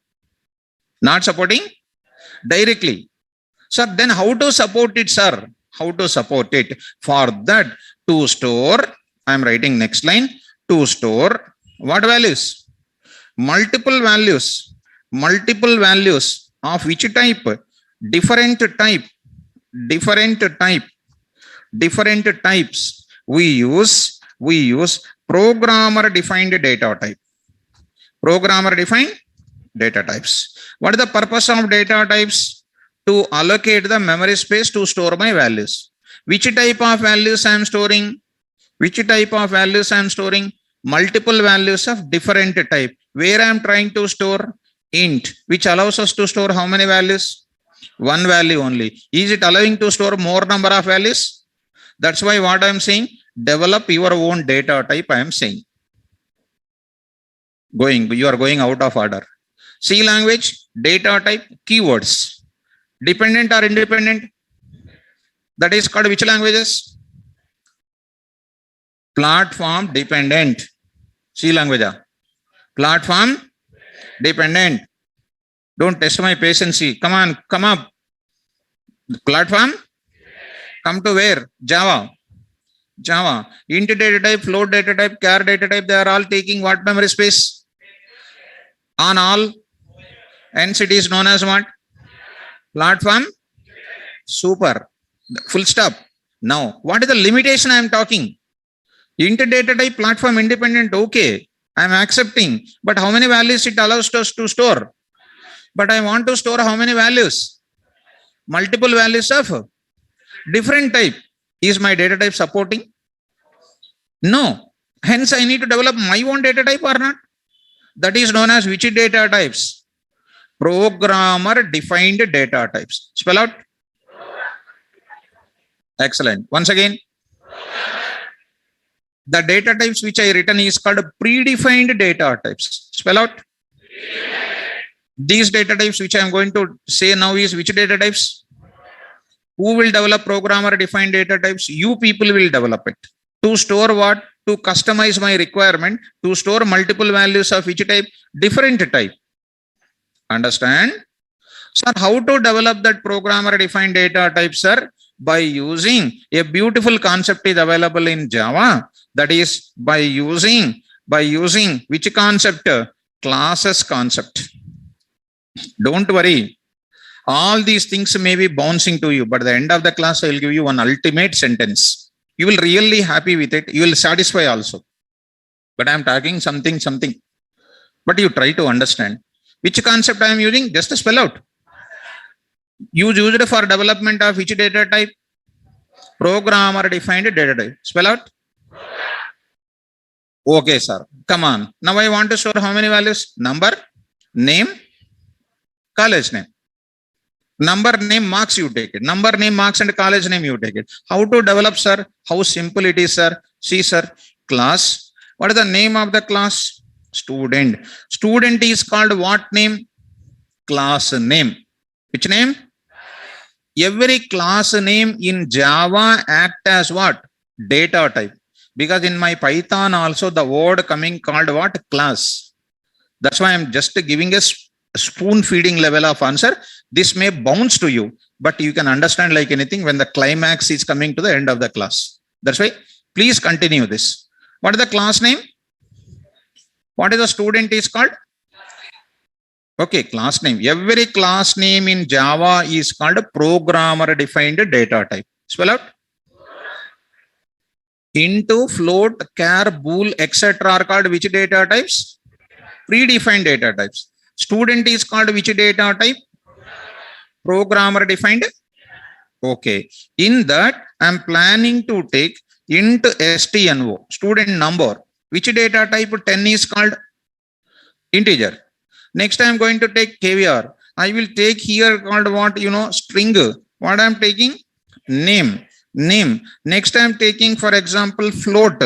Sir, then how to support it, sir? How to support it? For that, to store, I am writing next line, to store what values? Multiple values of which type? Different type. different types. We use programmer defined data type. Programmer defined data types. What is the purpose of data types? To allocate the memory space to store my values. Which type of values I am storing? Multiple values of different type. Where I am trying to store int, which allows us to store how many values? One value only. Is it allowing to store more number of values? That's why what I am saying, develop your own data type. I am saying. You are going out of order. C language, data type, keywords. Dependent or independent? That is called which languages? Platform dependent. C language. Platform dependent. Don't test my patience. Come on, come up. Platform. Come to where? Java. Int data type, float data type, char data type. They are all taking what memory space? On all. Hence it is known as what? Platform. Super. Full stop. Now, what is the limitation I am talking? Int data type, platform independent. Okay, I am accepting. But how many values it allows us to store? But I want to store how many values? Multiple values of different type. Is my data type supporting? No. Hence, I need to develop my own data type or not? That is known as which data types? Programmer defined data types. Spell out. Excellent. Once again, the data types which I written is called predefined data types. Spell out. These data types which I am going to say now is which data types? Who will develop programmer defined data types? You people will develop it. To store what? To customize my requirement. To store multiple values of which type? Different type. Understand? Sir, how to develop that programmer defined data type, sir? By using a beautiful concept is available in Java. That is by using which concept? Classes concept. Don't worry. All these things may be bouncing to you, but at the end of the class, I will give you one ultimate sentence. You will really happy with it. You will satisfy also. But I am talking something. But you try to understand. Which concept I am using? Just to spell out. You use it for development of which data type? Programmer defined data type. Spell out. Okay, sir. Come on. Now I want to store how many values? Number, name, college name. Number, name, marks you take it. Number, name, marks and college name you take it. How to develop, sir? How simple it is, sir? See, sir. Class. What is the name of the class? Student. Student is called what name? Class name. Which name? Every class name in Java act as what? Data type. Because in my Python also the word coming called what? Class. That's why I'm just giving a spoon feeding level of answer. This may bounce to you, but you can understand like anything when the climax is coming to the end of the class. That's why please continue this. What is the class name? What is the student is called? Okay, class name. Every class name in Java is called programmer defined data type. Spell out. Into, float, char, bool, etc. are called which data types? Predefined data types. Student is called which data type? Programmer defined. Okay. In that, I am planning to take int stno, student number. Which data type? 10 is called integer. Next, I am going to take KVR. I will take here called what? String. What I am taking? Name. Next, I am taking, for example, float.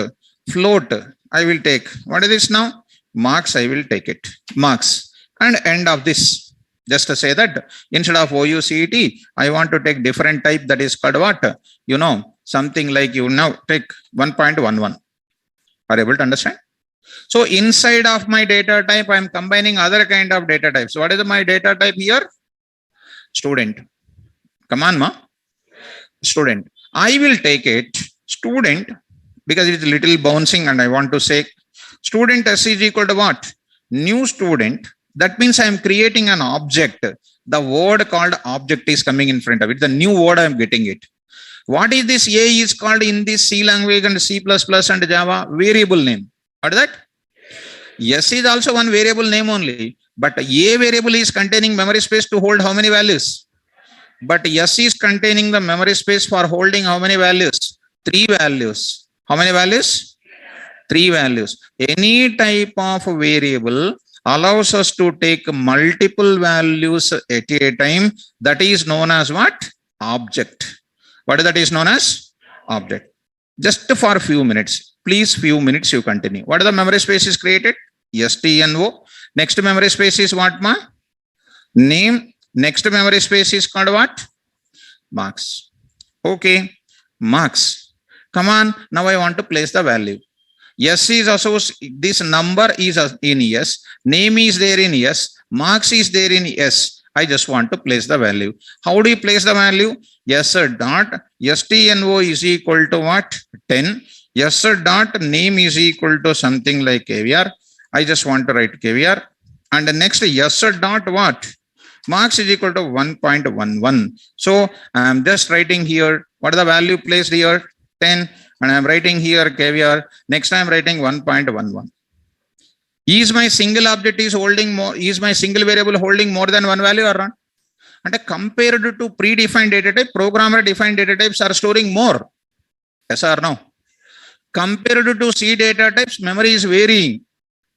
I will take. What is this now? Marks. I will take it. Marks. And end of this. Just to say that instead of OUCET, I want to take different type that is called what? Something like you now take 1.11. Are you able to understand? So inside of my data type, I am combining other kind of data types. What is my data type here? Student. Come on, ma. Student. I will take it student because it is little bouncing and I want to say student S is equal to what? New student. That means I am creating an object. the word called object is coming in front of it. The new word I am getting it. What is this A is called in this C language and C++ and Java? Variable name. What is that? S is also one variable name only, but A variable is containing memory space to hold how many values? But S is containing the memory space for holding how many values? 3 values. How many values? 3 values. Any type of variable allows us to take multiple values at a time. That is known as what? Object. What is that is known as? Object. Just for a few minutes. Please, few minutes you continue. What are the memory space is created? STNO. Next memory space is what, ma? Name. Next memory space is called what? Marks. Okay. Marks. Come on. Now I want to place the value. S is also, this number is in S. Name is there in S. Marks is there in S. I just want to place the value. How do you place the value? S dot STNO is equal to what? 10. S dot name is equal to something like caviar. I just want to write caviar. And the next S dot what? Marks is equal to 1.11. So I am just writing here. What is the value placed here? 10. And I am writing here caviar. Next I am writing 1.11. Is my single object is holding more? Is my single variable holding more than one value or not? And compared to predefined data type, programmer defined data types are storing more. Yes or no? Compared to C data types, memory is varying.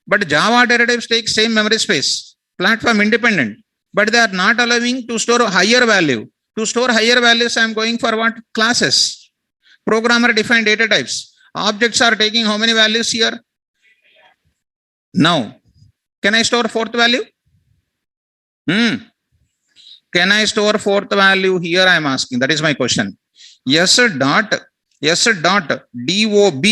But Java data types take same memory space, platform independent, but they are not allowing to store higher value. To store higher values, I am going for what? Classes. Programmer defined data types. Objects are taking how many values here? Now, can I store fourth value? Can I store fourth value here? I am asking. That is my question. S dot DOB.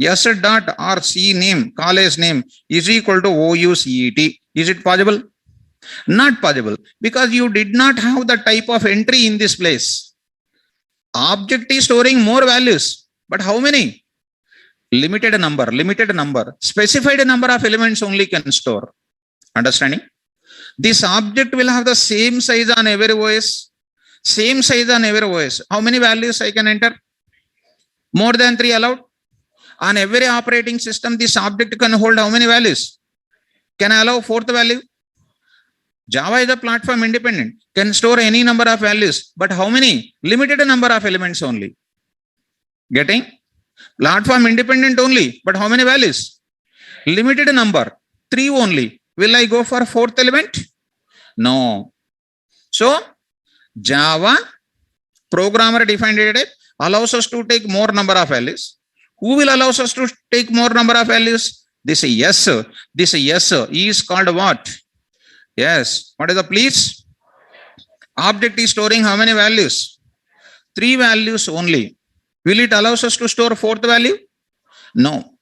S dot RC name, college name is equal to OUCET. Is it possible? Not possible, because you did not have the type of entry in this place. Object is storing more values, but how many? Limited number. Specified number of elements only can store. Understanding? This object will have the same size on every OS. Same size on every OS. How many values I can enter? More than 3 allowed? On every operating system, this object can hold how many values? Can I allow fourth value? Java is a platform independent, can store any number of values, but how many? Limited number of elements only. Getting? Platform independent only, but how many values? Limited number, 3 only. Will I go for fourth element? No. So, Java programmer defined data type allows us to take more number of values. Who will allow us to take more number of values? This yes. This yes is called what? Yes. What is the please? Object is storing how many values? 3 values only. Will it allow us to store fourth value? No.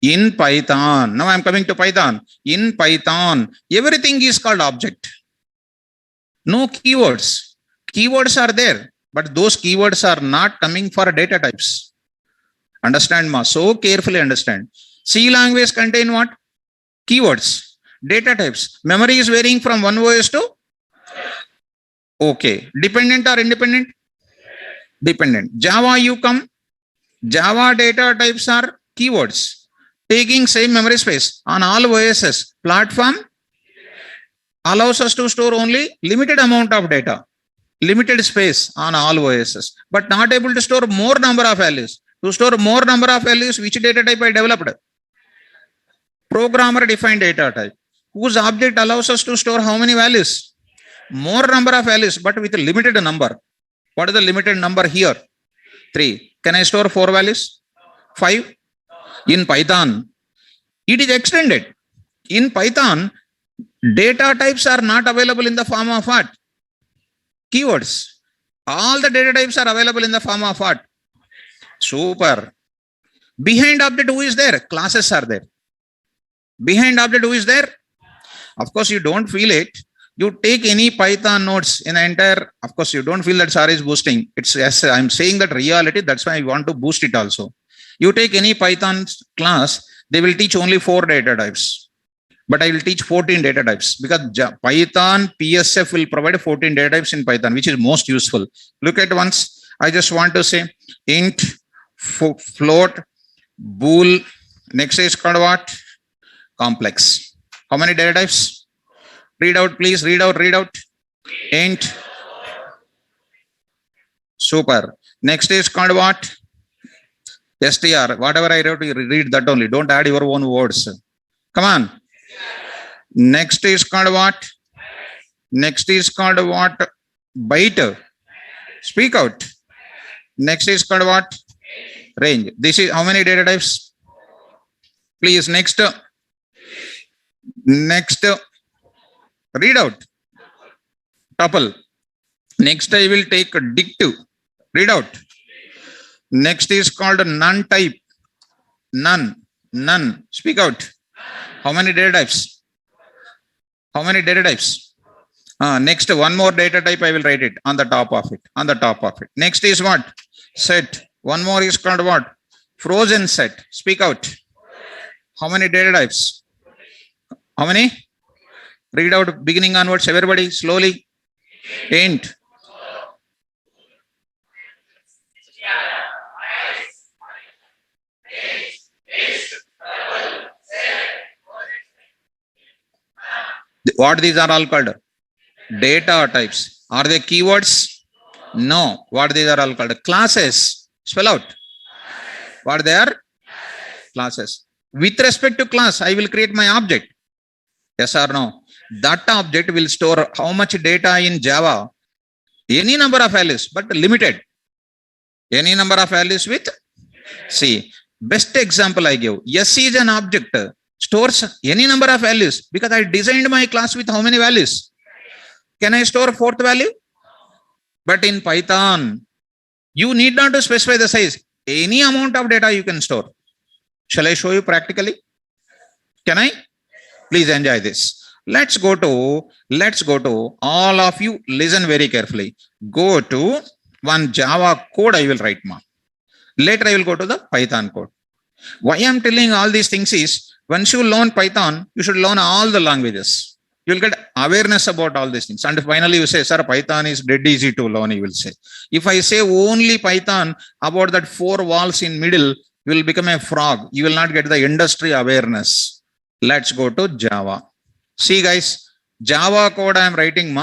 In Python, now I am coming to Python. In Python, everything is called object. No keywords. Keywords are there, but those keywords are not coming for data types. Understand, ma? So carefully understand. C language contain what? Keywords. Data types. Memory is varying from one OS to? Okay. Dependent or independent? Dependent. Java you come. Java data types are keywords. Taking same memory space on all OSs. Platform allows us to store only limited amount of data. Limited space on all OSs. But not able to store more number of values. To store more number of values, which data type I developed? Programmer defined data type, whose object allows us to store how many values? More number of values, but with a limited number. What is the limited number here? 3. Can I store 4 values? 5? In Python, it is extended. In Python, data types are not available in the form of what? Keywords. All the data types are available in the form of what? Super. Behind object, who is there? Classes are there. Behind object, who is there? Of course, you don't feel it. You take any Python nodes in the entire, of course, you don't feel that SAR is boosting. It's, yes, I'm saying that reality. That's why I want to boost it also. You take any Python class, they will teach only 4 data types. but I will teach 14 data types because Python PSF will provide 14 data types in Python, which is most useful. Look at once. I just want to say int, float, bool. Next is called what? Complex. How many data types? Read out, please. Read out. Int. Super. Next is called what? str. Whatever I wrote, you read that only. Don't add your own words. Come on. Next is called what? Next is called what? Byte. Speak out. Next is called what? Range. This is how many data types? Please, next. Next. Read out. Tuple. Next, I will take dict. Read out. Next is called none type. None. Speak out. How many data types? How many data types? Next, one more data type, I will write it on the top of it. Next is what? Set. One more is called what? Frozen set. Speak out. How many data types? How many? Read out beginning onwards, everybody, slowly. Int. What these are all called? Data types. Are they keywords? No. What these are all called? Classes. Spell out. What they are? Classes. With respect to class, I will create my object. Yes or no? That object will store how much data in Java? Any number of values, but limited. Any number of values with? See, best example I give. S is an object. Stores any number of values because I designed my class with how many values? Can I store fourth value? But in Python, you need not to specify the size. Any amount of data you can store. Shall I show you practically? Can I? Please enjoy this. Let's go to all of you. Listen very carefully. Go to one Java code I will write. Later I will go to the Python code. Why I am telling all these things is, once you learn Python, you should learn all the languages. You will get awareness about all these things. And finally you say, sir, Python is dead easy to learn, you will say. If I say only Python about that 4 walls in middle, you will become a frog. You will not get the industry awareness. Let's go to Java. See guys, Java code I am writing,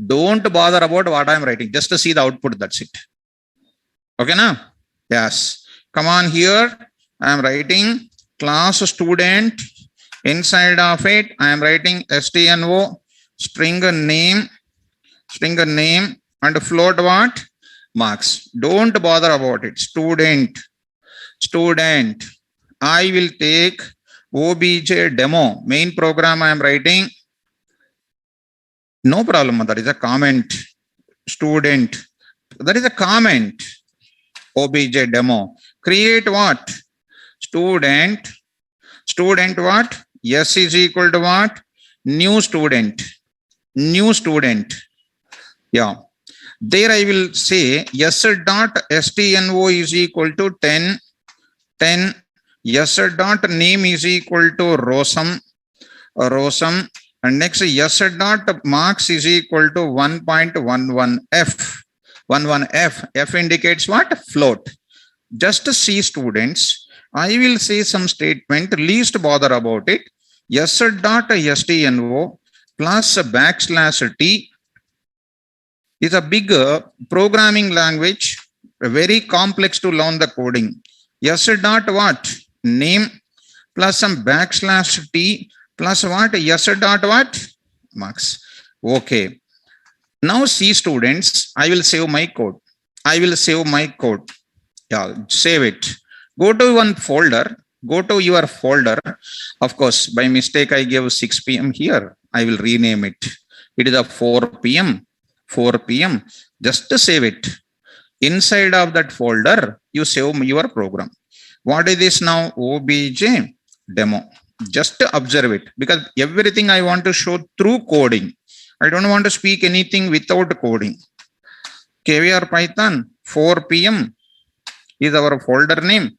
don't bother about what I am writing. Just to see the output, that's it. Okay, now? Yes. Come on here. I am writing class student. Inside of it, I am writing stno, string name, and float what? Marks. Don't bother about it. Student. I will take obj demo. Main program I am writing. No problem. That is a comment. Student. That is a comment. Obj demo. Create what? Student what? S is equal to what? New student. Yeah. There I will say s dot stno is equal to 10. S dot name is equal to Rosam. And next s dot marks is equal to 1.11f. 11f. F indicates what? Float. Just to see students, I will say some statement, least bother about it. S dot stno plus \t is a big programming language, very complex to learn the coding. S dot what? Name plus some \t plus what? S dot what? Marks. Okay. Now see students, I will save my code. Yeah, save it. Go to one folder. Go to your folder. Of course, by mistake, I gave 6 p.m. here. I will rename it. It is a 4 p.m. Just to save it. Inside of that folder, you save your program. What is this now? Obj demo. Just to observe it. Because everything I want to show through coding. I don't want to speak anything without coding. KVR Python 4 p.m. is our folder name.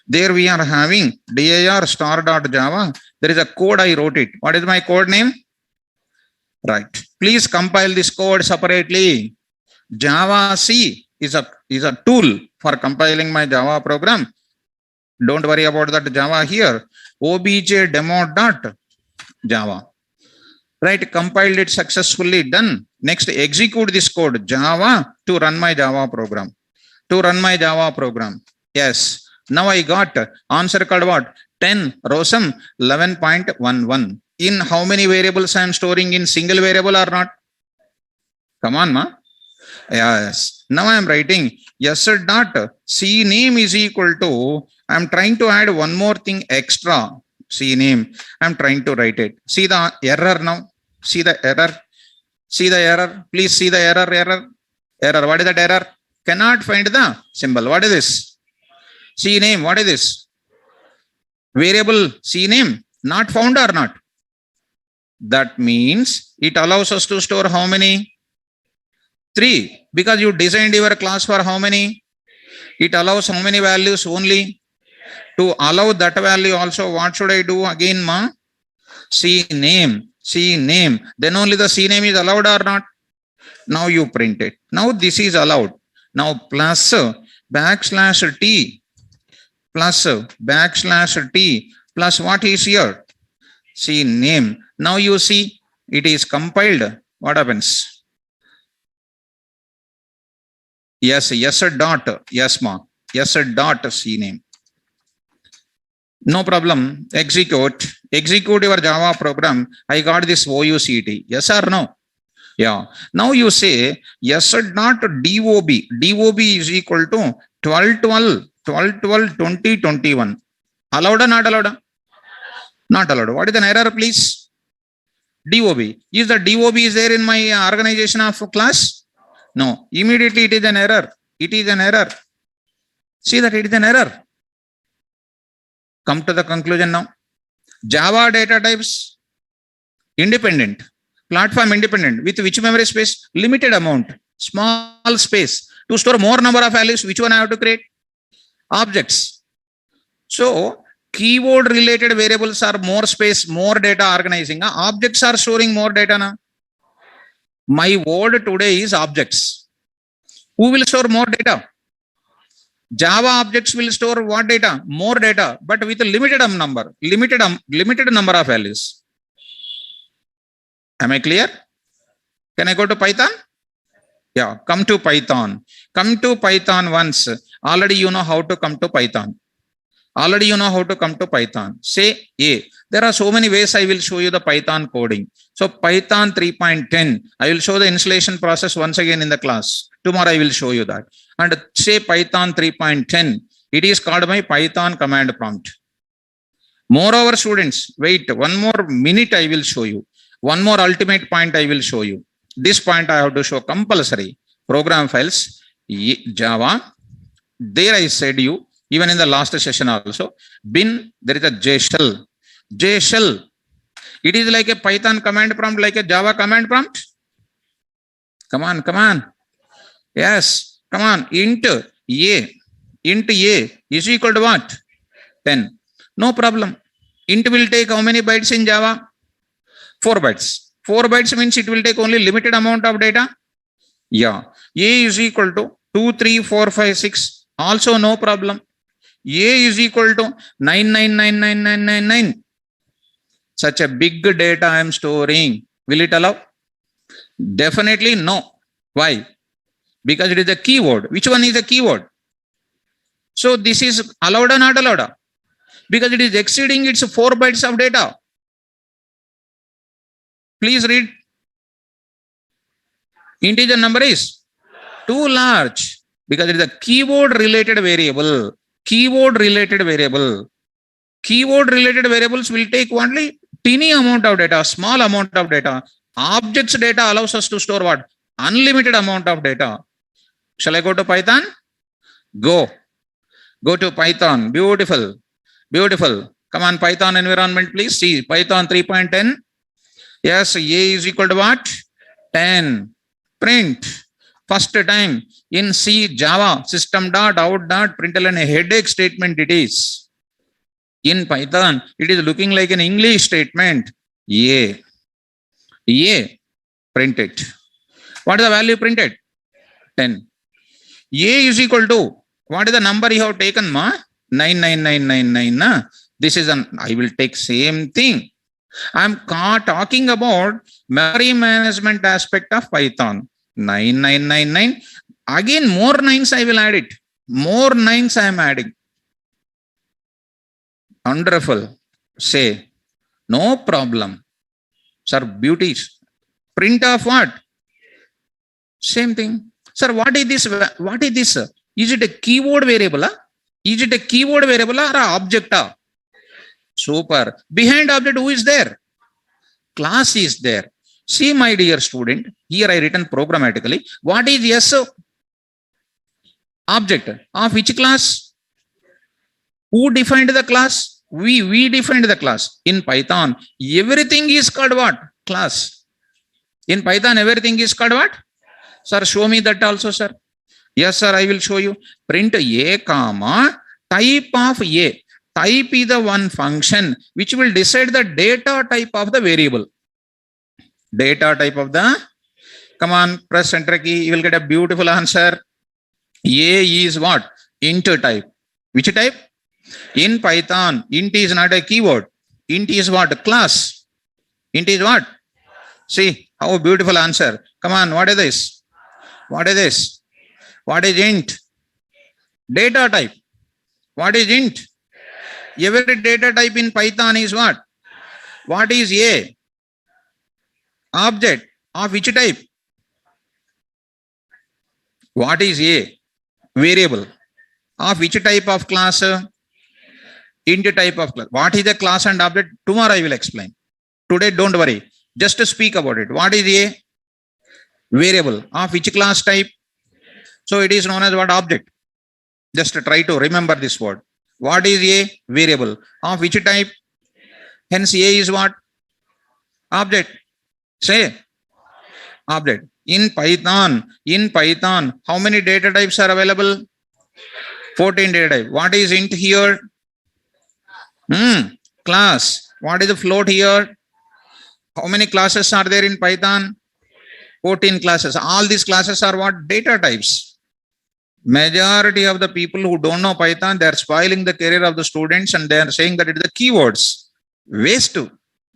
There we are having dir star.java. There is a code, I wrote it. What is my code name? Right. Please compile this code separately. Java C is a tool for compiling my Java program. Don't worry about that Java here. Obj demo.java. Right, compiled it successfully, done. Next, execute this code Java to run my Java program. Yes. Now I got answer called what? 10 ROSM 11.11. In how many variables I am storing, in single variable or not? Come on, ma. Yes. Now I am writing yes dot C name is equal to, I am trying to add one more thing extra. C name. I am trying to write it. See the error now. See the error. Please see the error. What is that error? Cannot find the symbol. What is this? C name. What is this? Variable C name. Not found or not? That means it allows us to store how many? 3. Because you designed your class for how many? It allows how many values only? To allow that value also, what should I do again, ma? C name. Then only the C name is allowed or not? Now you print it. Now this is allowed. Now plus backslash T plus what is here? C name. Now you see it is compiled. What happens? Yes dot. Yes, ma. Yes dot C name. No problem. Execute your Java program. I got this OUCT. Yes or no? Yeah. Now you say yes dot DOB. DOB is equal to 12/12/2021. Allowed or not allowed? Not allowed. What is an error, please? DOB. Is the DOB is there in my organization of class? No. Immediately it is an error. See that it is an error. Come to the conclusion now. Java data types independent, platform independent, with which memory space? Limited amount, small space. To store more number of values, which one I have to create? Objects. So keyword related variables are more space, more data organizing. Objects are storing more data now. My word today is objects. Who will store more data? Java objects will store what data? More data, but with a limited number of values. Am I clear? Can I go to Python? Yeah, come to Python. Once. Already you know how to come to Python. Say A. There are so many ways I will show you the Python coding. So Python 3.10, I will show the installation process once again in the class. Tomorrow I will show you that. And say Python 3.10, it is called my Python command prompt. Moreover, students, wait, one more minute I will show you. One more ultimate point I will show you. This point I have to show compulsory. Program files, Java. There I said you, even in the last session also, bin, there is a JShell. It is like a Python command prompt, like a Java command prompt. Come on. Yes, come on. Int A is equal to what? 10. No problem. Int will take how many bytes in Java? 4 bytes. 4 bytes means it will take only limited amount of data. Yeah. A is equal to 2, 3, 4, 5, 6. Also no problem. A is equal to 9999999. Such a big data I am storing. Will it allow? Definitely no. Why? Because it is a keyword. Which one is a keyword? So this is allowed or not allowed? Because it is exceeding its 4 bytes of data. Please read. Integer number is too large because it is a keyword related variable. Keyword related variables will take only teeny amount of data, small amount of data. Objects data allows us to store what? Unlimited amount of data. Shall I go to Python? Go to Python. Beautiful. Come on, Python environment, please. See, Python 3.10. Yes, A is equal to what? 10. Print First time in C Java system dot out dot println a headache statement it is. In Python, it is looking like an English statement. A print it. What is the value printed? 10. A is equal to, what is the number you have taken, ma? 99999. Na? This is an, I will take same thing. I am talking about memory management aspect of Python. 9999. Again, more nines I will add it. More nines I am adding. Wonderful. Say, no problem. Sir, beauties. Print of what? Same thing. Sir, what is this? What is this? Is it a keyword variable? Is it a keyword variable or an object? Super. Behind object, who is there? Class is there. See, my dear student, here I written programmatically. What is yes? Object of which class? Who defined the class? We defined the class. In Python, everything is called what? Class. In Python, everything is called what? Sir, show me that also, sir. Yes, sir, I will show you. Print a comma type of a. Type is the one function which will decide the data type of the variable. Data type of the, come on, press enter key, you will get a beautiful answer. A is what? Int type. Which type? In Python, int is not a keyword. Int is what? Class. Int is what? See, how beautiful answer. Come on, what is this? What is this? What is int? Data type. What is int? Every data type in Python is what? What is a? Object of which type? What is a? Variable. Of which type of class? Int type of class. What is the class and object? Tomorrow I will explain. Today don't worry. Just to speak about it. What is a? Variable. Of which class type? So it is known as what? Object. Just try to remember this word. What is a? Variable. Of which type? Hence a is what? Object. Say. Object. In Python, how many data types are available? 14 data types. What is int here? Class. What is the float here? How many classes are there in Python? 14 classes. All these classes are what? Data types. Majority of the people who don't know Python, they are spoiling the career of the students and they are saying that it is the keywords. Waste.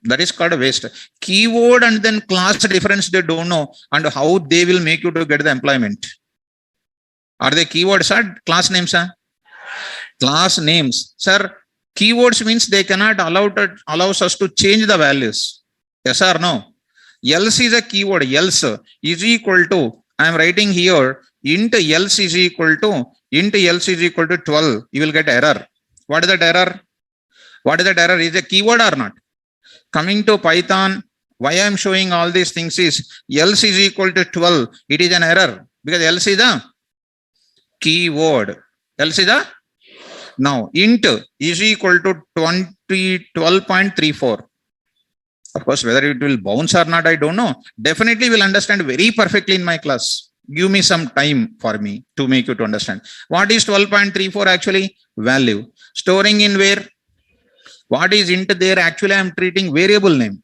That is called a waste. Keyword and then class difference they don't know and how they will make you to get the employment. Are they keywords or class names? Class names. Sir, keywords means they cannot allows us to change the values. Yes or no? Else is a keyword. Else is equal to, I am writing here, int else is equal to 12. You will get error. What is that error? What is that error? Is a keyword or not? Coming to Python, why I am showing all these things is else is equal to 12. It is an error because else is a keyword. Else is a, now int is equal to 12.34. Of course, whether it will bounce or not, I don't know. Definitely will understand very perfectly in my class. Give me some time for me to make you to understand. What is 12.34 actually? Value. Storing in where? What is int there? Actually, I am treating variable name.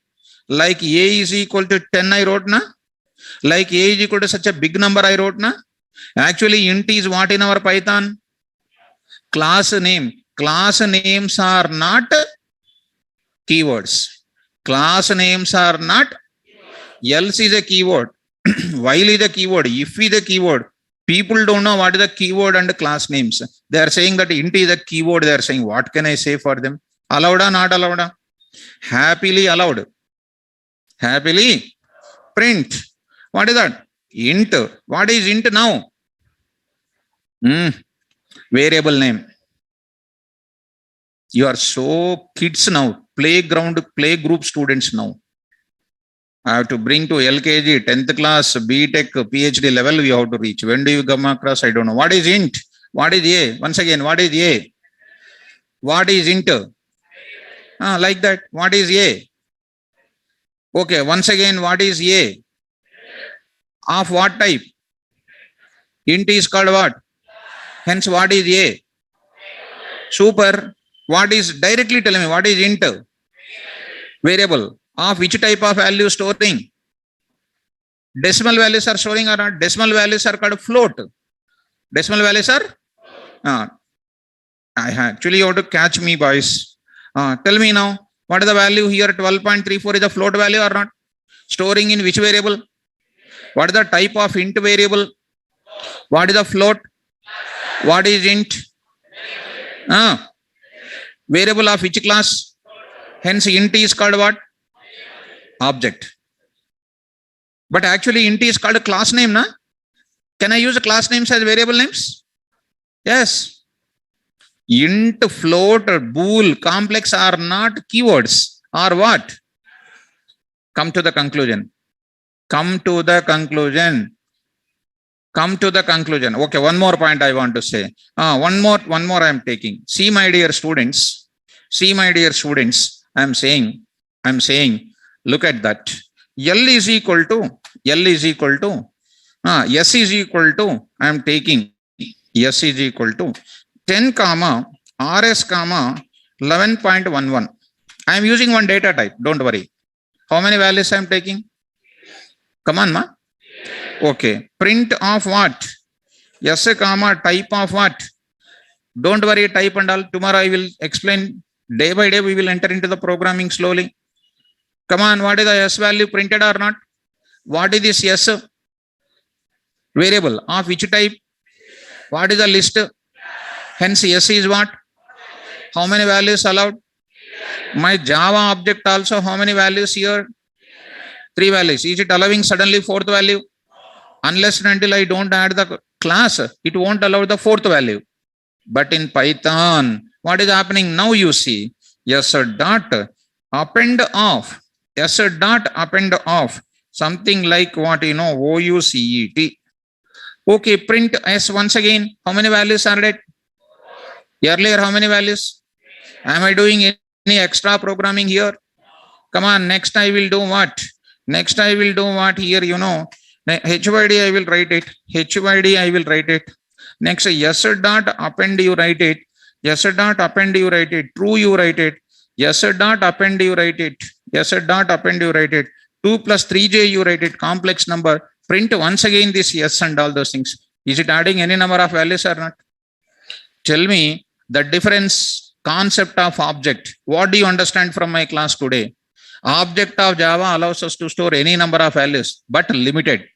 Like a is equal to 10 I wrote, na? Like a is equal to such a big number I wrote, na? Actually, int is what in our Python? Class name. Class names are not keywords. Class names are not. Else is a keyword. While is a keyword. If is a keyword. People don't know what is the keyword and class names. They are saying that int is a keyword. They are saying, what can I say for them? Allowed or not allowed? Happily allowed. Happily print. What is that? Int. What is int now? Variable name. You are so kids now. Playground, playgroup students now. I have to bring to LKG, 10th class, BTech, PhD level we have to reach. When do you come across? I don't know. What is int? What is a? Once again, what is a? What is int? Like that. What is a? Okay, once again, what is a? Of what type? Int is called what? Hence, what is A? Super. What is, directly tell me, what is int? Variable. Of which type of value storing? Decimal values are storing or not? Decimal values are called float. Decimal values are? Actually, you have to catch me, boys. Tell me now, what is the value here? 12.34 is a float value or not? Storing in which variable? What is the type of int variable? What is the float? What is int? Variable of which class? Hence, int is called what? Object. But actually, int is called a class name, na? Can I use class names as variable names? Yes. Int, float, or bool, complex are not keywords. Or what? Come to the conclusion. Come to the conclusion. Come to the conclusion. Okay, one more point I want to say. One more I am taking. See, my dear students. See, my dear students. I am saying. Look at that. L is equal to. S is equal to. I am taking. S is equal to 10 comma RS comma 11.11. I am using one data type. Don't worry. How many values I am taking? Come on, ma. Okay. Print of what? S comma type of what? Don't worry, type and all. Tomorrow I will explain. Day by day we will enter into the programming slowly. Come on, what is the S value printed or not? What is this S variable? Of which type? What is the list? Hence S is what? How many values allowed? My Java object also, how many values here? 3 values. Is it allowing suddenly 4th value? Unless and until I don't add the class, it won't allow the 4th value. But in Python, what is happening now? You see, S dot append of. S dot append of. Something like what, OUCET. Okay, print S once again. How many values are there? Earlier, how many values? Am I doing any extra programming here? Come on, next I will do what? Next I will do what here, HYD I will write it. HYD I will write it. Next, S dot append you write it. S dot append you write it. True you write it. S dot append you write it. S dot append you write it. 2 plus 3j you write it. Complex number. Print once again this S and all those things. Is it adding any number of values or not? Tell me the difference concept of object. What do you understand from my class today? Object of Java allows us to store any number of values, but limited.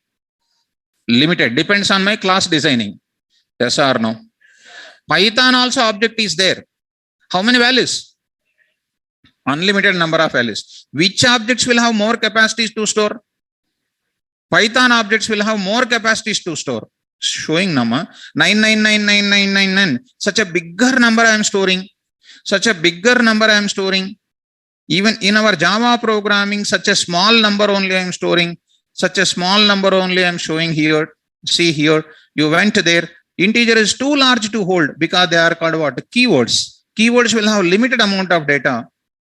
Limited. Depends on my class designing. Yes or no? Python also object is there. How many values? Unlimited number of values. Which objects will have more capacities to store? Python objects will have more capacities to store. Showing number 9999999. Such a bigger number I am storing. Such a bigger number I am storing. Even in our Java programming, such a small number only I am storing. Such a small number only I am showing here. See here. You went there. Integer is too large to hold because they are called what? Keywords. Keywords will have limited amount of data.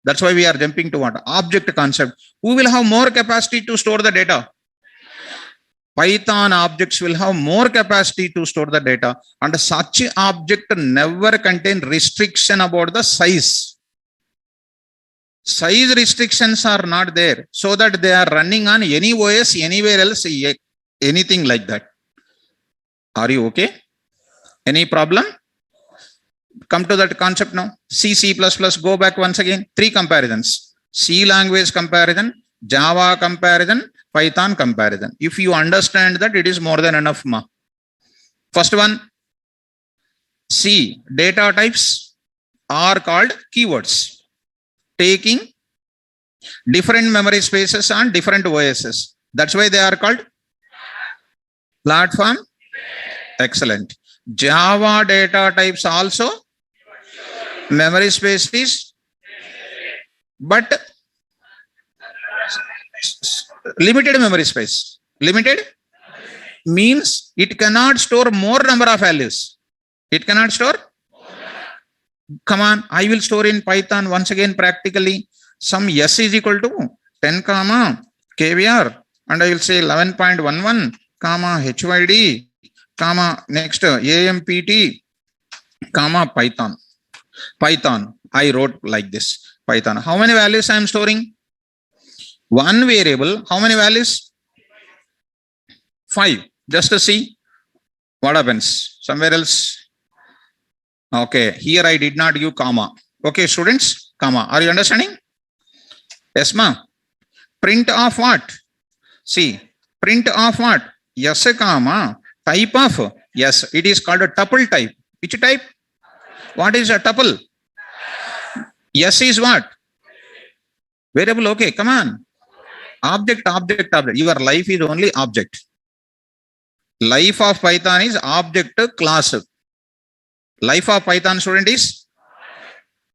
That's why we are jumping to what? Object concept. Who will have more capacity to store the data? Python objects will have more capacity to store the data, and such object never contain restriction about the size. Size restrictions are not there, so that they are running on any OS, anywhere else, anything like that. Are you okay? Any problem? Come to that concept now. C, C++, go back once again. 3 comparisons. C language comparison, Java comparison, Python comparison. If you understand that, it is more than enough, ma. First one, C, data types are called keywords. Taking different memory spaces on different OSs. That's why they are called platform. Excellent. Java data types also memory spaces, but limited memory space. Limited means it cannot store more number of values. It cannot store. Come on, I will store in Python once again practically. Some S is equal to 10 comma KVR, and I will say 11.11 comma HYD comma, next AMPT, comma, Python. Python, I wrote like this, Python. How many values I am storing? One variable, how many values? 5. Just to see what happens. Somewhere else. Okay, here I did not give comma. Okay, students, comma. Are you understanding? Yes, ma. Print of what? See, print of what? Yes, comma. Type of? Yes, it is called a tuple type. Which type? What is a tuple? Yes is what? Variable. Okay, come on. Object, object, object. Your life is only object. Life of Python is object class. Life of Python student is,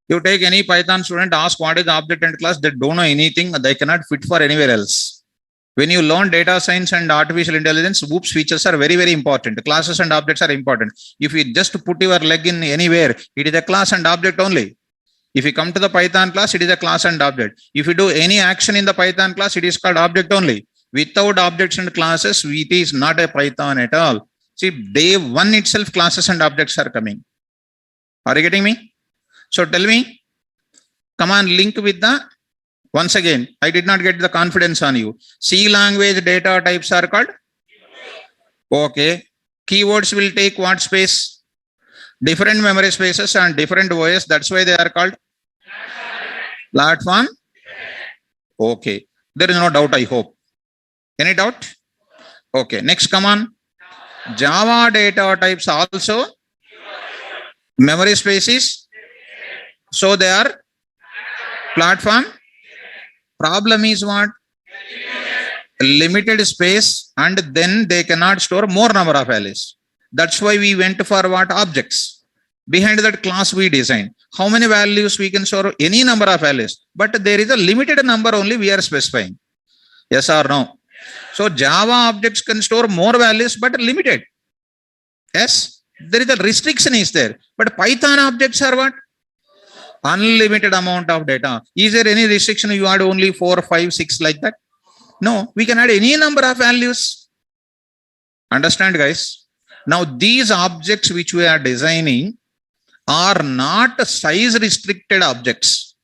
you take any Python student, ask what is object and class, they don't know anything, they cannot fit for anywhere else. When you learn data science and artificial intelligence, OOPS features are very, very important. Classes and objects are important. If you just put your leg in anywhere, it is a class and object only. If you come to the Python class, it is a class and object. If you do any action in the Python class, it is called object only. Without objects and classes, it is not a Python at all. See, day one itself, classes and objects are coming. Are you getting me? So tell me, come on, link with the, once again, I did not get the confidence on you. C language data types are called? Okay. Keywords will take what space? Different memory spaces and different OS. That's why they are called platform. Okay. There is no doubt, I hope. Any doubt? Okay. Next, come on. Java data types also memory spaces. So they are platform. Problem is what? Limited space, and then they cannot store more number of values. That's why we went for what? Objects. Behind that class we designed. How many values we can store? Any number of values. But there is a limited number only we are specifying. Yes or no? So Java objects can store more values but limited. Yes? There is a restriction is there. But Python objects are what? Unlimited amount of data. Is there any restriction? You add only 4, 5, 6 like that? No, we can add any number of values. Understand, guys? Now, these objects which we are designing are not size restricted objects.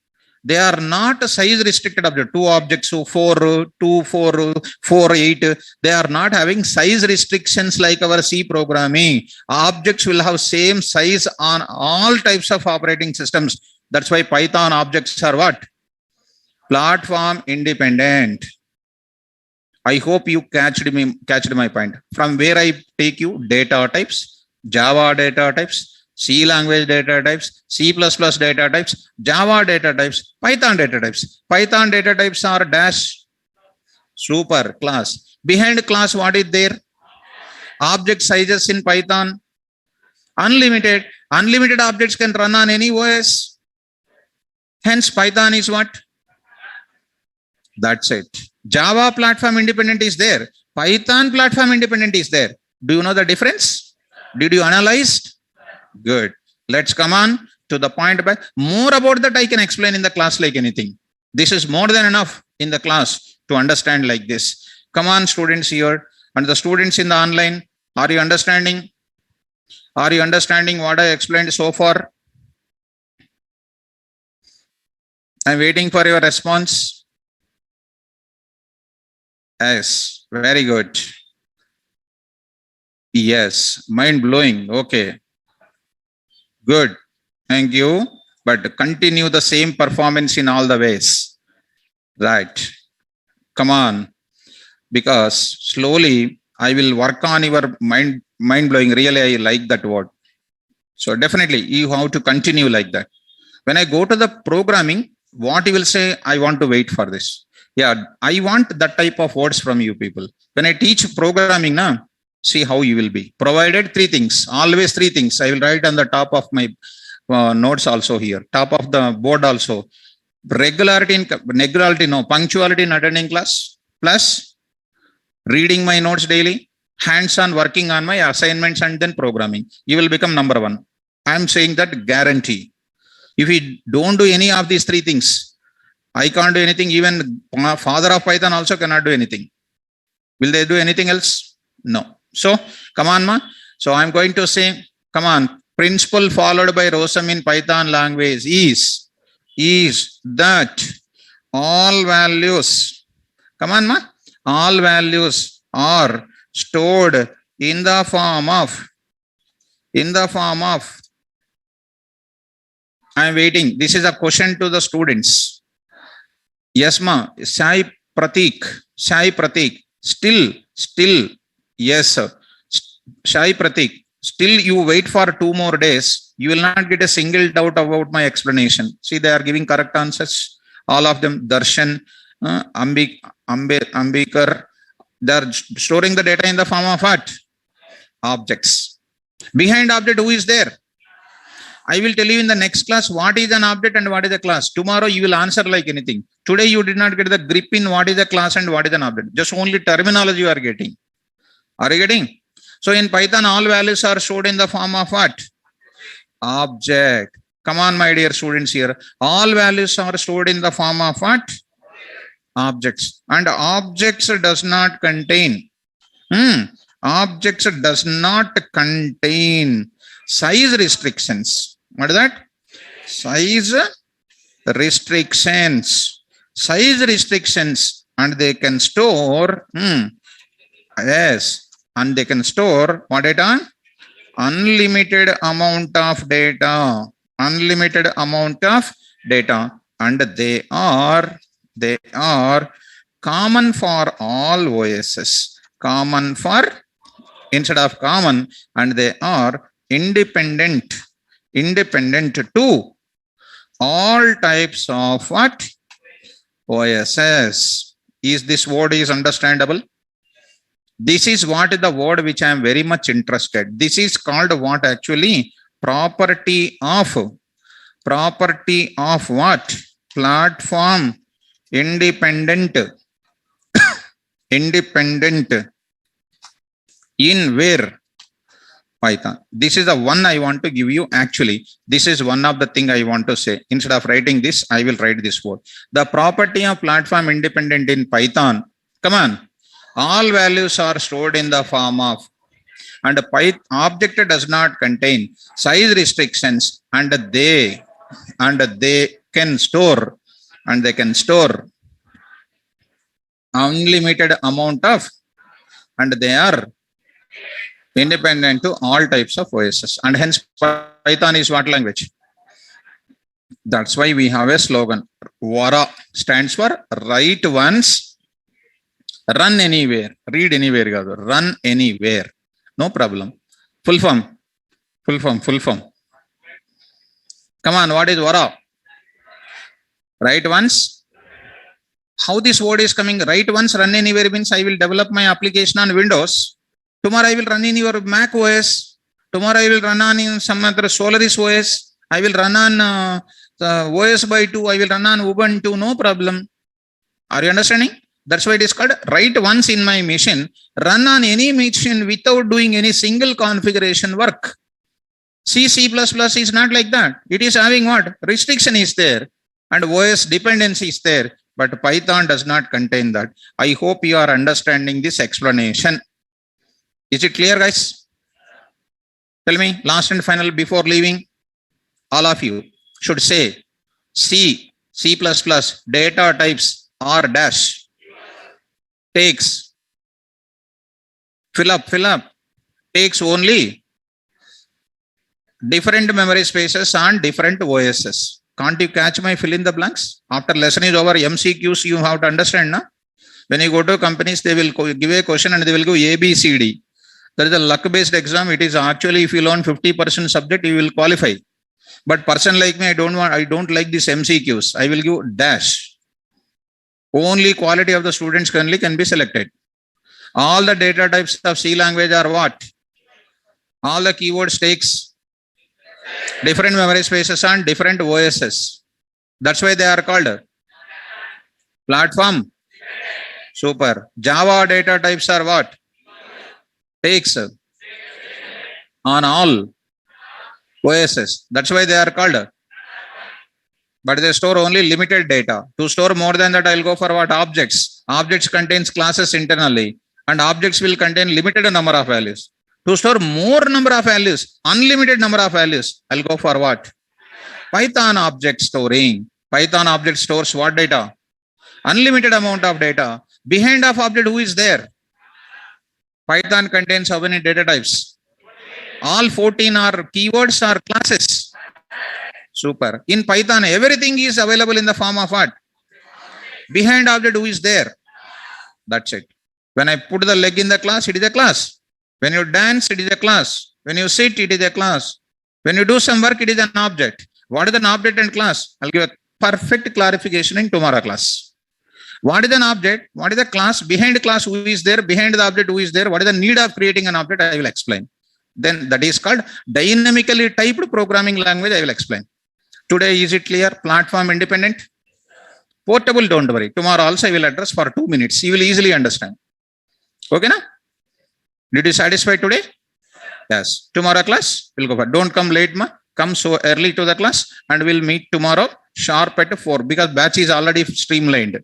They are not size restricted object. 2 objects, so 4, 2, 4, 4, 8. They are not having size restrictions like our C programming. Objects will have same size on all types of operating systems. That's why Python objects are what? Platform independent. I hope you catched my point. From where I take you, data types, Java data types, C language data types, C++ data types, Java data types, Python data types. Python data types are dash, super, class. Behind class, what is there? Object sizes in Python, unlimited. Unlimited objects can run on any OS. Hence, Python is what? That's it. Java platform independent is there. Python platform independent is there. Do you know the difference? Did you analyze? Good. Let's come on to the point. Back. More about that I can explain in the class like anything. This is more than enough in the class to understand like this. Come on, students here and the students in the online. Are you understanding? Are you understanding what I explained so far? I'm waiting for your response. Yes, very good. Yes, mind blowing. Okay. Good. Thank you. But continue the same performance in all the ways. Right. Come on. Because slowly I will work on your mind blowing. Really, I like that word. So definitely you have to continue like that. When I go to the programming, what you will say, I want to wait for this. Yeah, I want that type of words from you people. When I teach programming now, see how you will be. Provided 3 things, always 3 things. I will write on the top of my notes also here, top of the board also. Punctuality in attending class, plus reading my notes daily, hands-on working on my assignments and then programming. You will become number 1. I am saying that guarantee. If you don't do any of these 3 things, I can't do anything. Even father of Python also cannot do anything. Will they do anything else? No. So, come on, ma. So I'm going to say, come on, principle followed by Rosum in Python language is that all values, come on, ma, all values are stored in the form of, I'm waiting. This is a question to the students. Yes, ma. Sai Pratik. Still, yes, sir. Sai Pratik. Still, you wait for 2 more days. You will not get a single doubt about my explanation. See, they are giving correct answers. All of them. Darshan, Ambikar. They are storing the data in the form of what? Objects. Behind object, who is there? I will tell you in the next class what is an object and what is a class. Tomorrow you will answer like anything. Today you did not get the grip in what is a class and what is an object. Just only terminology you are getting. Are you getting? So in Python, all values are stored in the form of what? Object. Come on, my dear students here. All values are stored in the form of what? Objects. And objects does not contain. Objects does not contain size restrictions. What is that? Size restrictions. Size restrictions. And they can store, yes, and they can store what data? Unlimited amount of data. Unlimited amount of data. And they are common for all OSs. Common for, instead of common, and they are independent to all types of what? OSs. Is this word is understandable? This is what is the word which I am very much interested. This is called what actually? Property of what? Platform independent. Independent in where? Python. This is the one I want to give you. Actually, this is one of the thing I want to say. Instead of writing this, I will write this word. The property of platform independent in Python. Come on. All values are stored in the form of, and the object does not contain size restrictions, and they can store, unlimited amount of, and they are independent to all types of OSs. And hence Python is what language? That's why we have a slogan. WARA stands for write once, run anywhere. Read anywhere. Run anywhere. No problem. Full form. Come on, what is WARA? Write once. How this word is coming? Write once, run anywhere means I will develop my application on Windows. Tomorrow I will run in your Mac OS. Tomorrow I will run on in some other Solaris OS. I will run on OS by 2. I will run on Ubuntu. No problem. Are you understanding? That's why it is called write once in my machine. Run on any machine without doing any single configuration work. C++ is not like that. It is having what? Restriction is there. And OS dependency is there. But Python does not contain that. I hope you are understanding this explanation. Is it clear, guys? Tell me, last and final before leaving. All of you should say C++, data types R dash takes, fill up, takes only different memory spaces on different OSs. Can't you catch my fill in the blanks? After lesson is over, MCQs you have to understand, na? When you go to companies, they will give a question and they will go A, B, C, D. That is a luck-based exam. It is actually, if you learn 50% subject, you will qualify. But person like me, I don't like this MCQs. I will give dash. Only quality of the students can be selected. All the data types of C language are what? All the keywords takes different memory spaces on different OSs. That's why they are called platform. Super. Java data types are what? Takes on all OSs. That's why they are called. But they store only limited data. To store more than that, I'll go for what? Objects. Objects contains classes internally. And objects will contain limited number of values. To store more number of values, unlimited number of values, I'll go for what? Python object storing. Python object stores what data? Unlimited amount of data. Behind of object, who is there? Python contains how many data types? All 14 are keywords or classes. Super. In Python, everything is available in the form of what? Behind object, who is there? That's it. When I put the leg in the class, it is a class. When you dance, it is a class. When you sit, it is a class. When you do some work, it is an object. What is an object and class? I'll give a perfect clarification in tomorrow class. What is an object? What is the class? Behind the class, who is there? Behind the object, who is there? What is the need of creating an object? I will explain. Then that is called dynamically typed programming language. I will explain. Today, is it clear? Platform independent? Portable, don't worry. Tomorrow also I will address for 2 minutes. You will easily understand. Okay, na? Did you satisfy today? Yes. Tomorrow class, we'll go for. Don't come late, ma. Come so early to the class and we'll meet tomorrow sharp at 4 because batch is already streamlined.